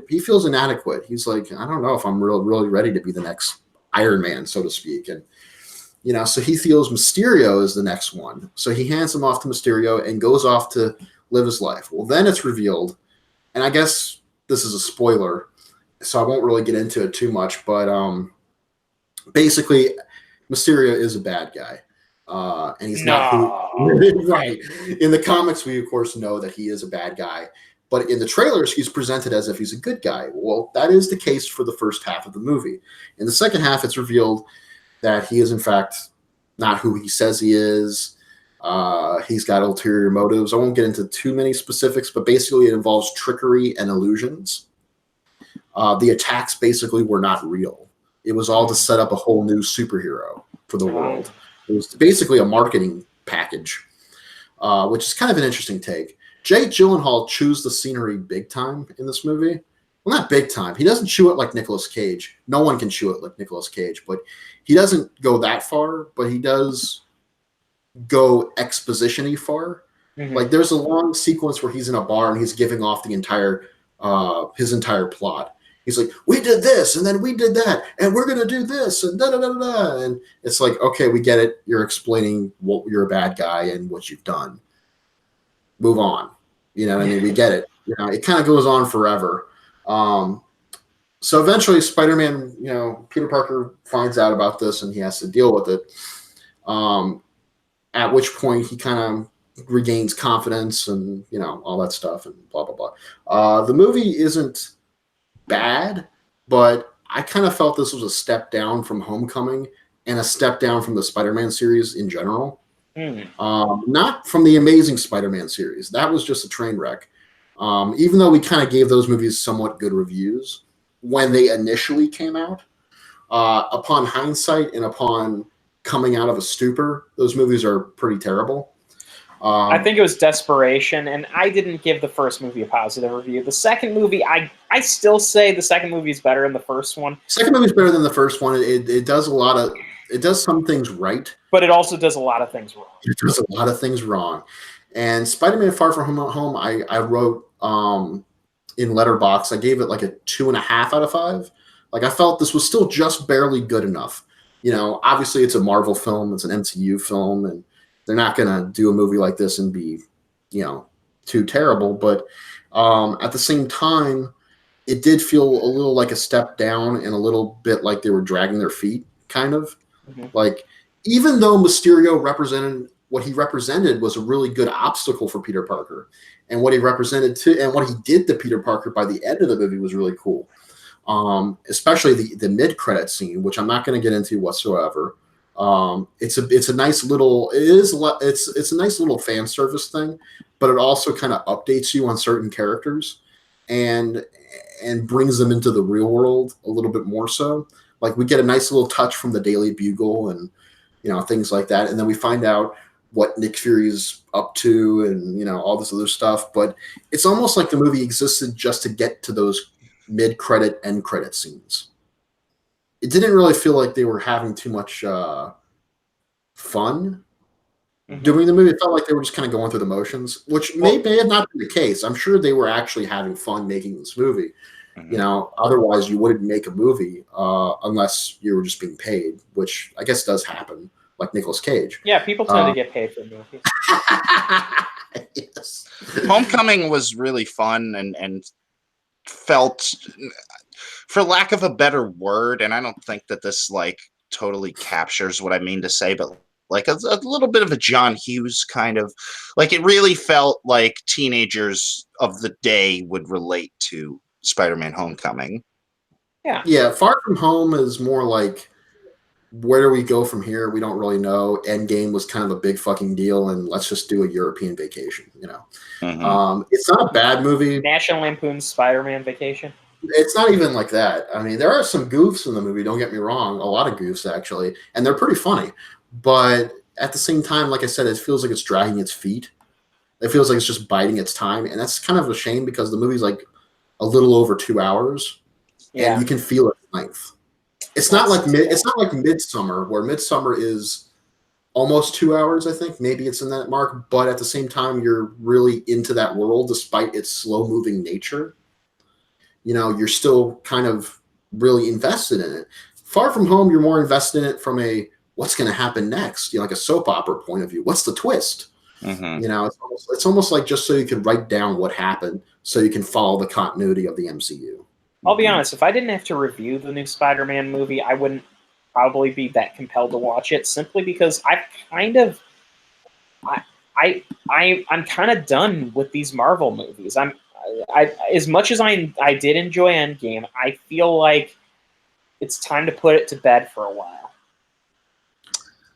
he feels inadequate. He's like, I don't know if I'm really ready to be the next Iron Man, so to speak. And so he feels Mysterio is the next one. So he hands him off to Mysterio and goes off to live his life. Well, then it's revealed, and I guess this is a spoiler, so I won't really get into it too much, but basically Mysterio is a bad guy. And he's not right. In the comics, we of course know that he is a bad guy. But in the trailers, he's presented as if he's a good guy. Well, that is the case for the first half of the movie. In the second half, it's revealed that he is, in fact, not who he says he is. He's got ulterior motives. I won't get into too many specifics, but basically it involves trickery and illusions. The attacks basically were not real. It was all to set up a whole new superhero for the world. It was basically a marketing package, which is kind of an interesting take. Jake Gyllenhaal chews the scenery big time in this movie. Well, not big time. He doesn't chew it like Nicolas Cage. No one can chew it like Nicolas Cage, but he doesn't go that far, but he does go exposition-y far. Mm-hmm. Like there's a long sequence where he's in a bar and he's giving off the entire his entire plot. He's like, we did this, and then we did that, and we're going to do this, and da-da-da-da-da. And it's like, okay, we get it. You're explaining what you're a bad guy and what you've done. Move on. You know what I mean? We get it. It kind of goes on forever. So eventually Spider-Man, Peter Parker finds out about this, and he has to deal with it. At which point he kind of regains confidence and, all that stuff and blah, blah, blah. The movie isn't bad, but I kind of felt this was a step down from Homecoming and a step down from the Spider-Man series in general. Not from the Amazing Spider-Man series. That was just a train wreck. Even though we kind of gave those movies somewhat good reviews when they initially came out, upon hindsight and upon coming out of a stupor, those movies are pretty terrible. I think it was desperation, and I didn't give the first movie a positive review. The second movie, I still say the second movie is better than the first one. Second movie is better than the first one. It does it does some things right, but it also does a lot of things wrong. It does a lot of things wrong. And Spider-Man: Far From Home, I wrote in Letterboxd, I gave it like a 2.5 out of 5. Like, I felt this was still just barely good enough. Obviously it's a Marvel film, it's an MCU film, and they're not going to do a movie like this and be, too terrible. But at the same time, it did feel a little like a step down and a little bit like they were dragging their feet, kind of. Mm-hmm. Like, even though Mysterio what he represented was a really good obstacle for Peter Parker, and what he represented and what he did to Peter Parker by the end of the movie was really cool. Especially the mid-credit scene, which I'm not going to get into whatsoever. It's a nice little it's a nice little fan service thing, but it also kind of updates you on certain characters and brings them into the real world a little bit more so. Like, we get a nice little touch from the Daily Bugle and things like that, and then we find out what Nick Fury's up to and all this other stuff. But it's almost like the movie existed just to get to those mid-credit, end-credit scenes. It didn't really feel like they were having too much fun doing the movie. It felt like they were just kind of going through the motions, which may have not been the case. I'm sure they were actually having fun making this movie. Otherwise you wouldn't make a movie unless you were just being paid, which I guess does happen, like Nicolas Cage. Yeah, people tend to get paid for movies. Yes. Homecoming was really fun and felt, for lack of a better word, and I don't think that this totally captures what I mean to say, but a little bit of a John Hughes kind of, it really felt like teenagers of the day would relate to Spider-Man: Homecoming. Yeah, Far From Home is more like, where do we go from here? We don't really know. Endgame was kind of a big fucking deal, and let's just do a European vacation, It's not a bad movie. National Lampoon's Spider-Man Vacation. It's not even like that. I mean, there are some goofs in the movie, don't get me wrong. A lot of goofs, actually, and they're pretty funny. But at the same time, like I said, it feels like it's dragging its feet. It feels like it's just biding its time, and that's kind of a shame because the movie's a little over 2 hours, and you can feel its length. It's not like Midsummer, where Midsummer is almost 2 hours. I think maybe it's in that mark, but at the same time, you're really into that world despite its slow-moving nature. You're still kind of really invested in it. Far From Home, you're more invested in it from a what's going to happen next, like a soap opera point of view. What's the twist? Mm-hmm. It's almost like just so you can write down what happened, so you can follow the continuity of the MCU. I'll be honest, if I didn't have to review the new Spider-Man movie, I wouldn't probably be that compelled to watch it, simply because I'm kind of done with these Marvel movies. As much as I did enjoy Endgame, I feel like it's time to put it to bed for a while.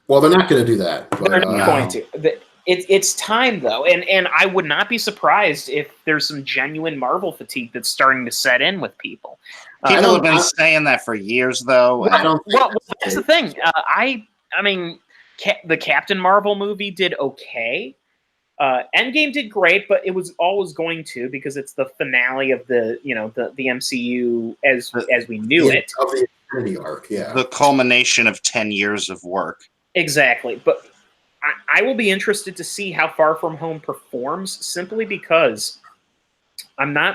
Well, they're not going to do that. They're not going to. It's time, though, and I would not be surprised if there's some genuine Marvel fatigue that's starting to set in with people. People have been saying that for years, though. Well, that's the thing. I mean, the Captain Marvel movie did okay. Endgame did great, but it was always going to, because it's the finale of the MCU as we knew it. Of the Infinity arc, yeah. The culmination of 10 years of work. Exactly, but I will be interested to see how Far From Home performs, simply because I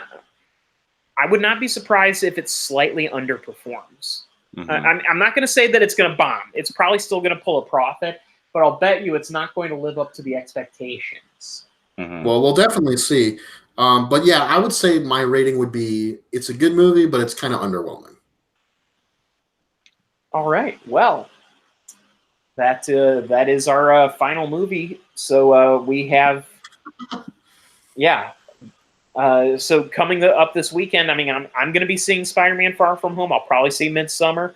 would not be surprised if it slightly underperforms. Mm-hmm. I'm not going to say that it's going to bomb. It's probably still going to pull a profit, but I'll bet you it's not going to live up to the expectations. Mm-hmm. Well, we'll definitely see. But yeah, I would say my rating would be, it's a good movie, but it's kind of underwhelming. All right. Well, that is our final movie. So we have, so coming up this weekend, I mean, I'm going to be seeing Spider-Man: Far From Home. I'll probably see Midsummer.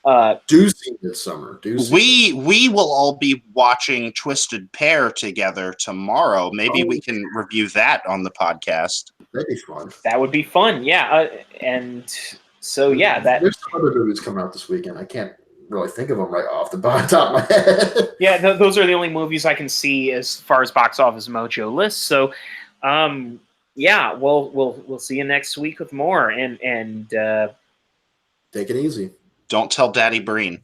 Do see Midsummer. We will all be watching Twisted Pair together tomorrow. Maybe we can review that on the podcast. That'd be fun. That would be fun, yeah. And so, yeah, there's some other movies coming out this weekend. I can't really think of them right off the top of my head. Yeah, those are the only movies I can see as far as Box Office Mojo lists. So, yeah, we'll see you next week with more. And Take it easy. Don't tell Daddy Breen.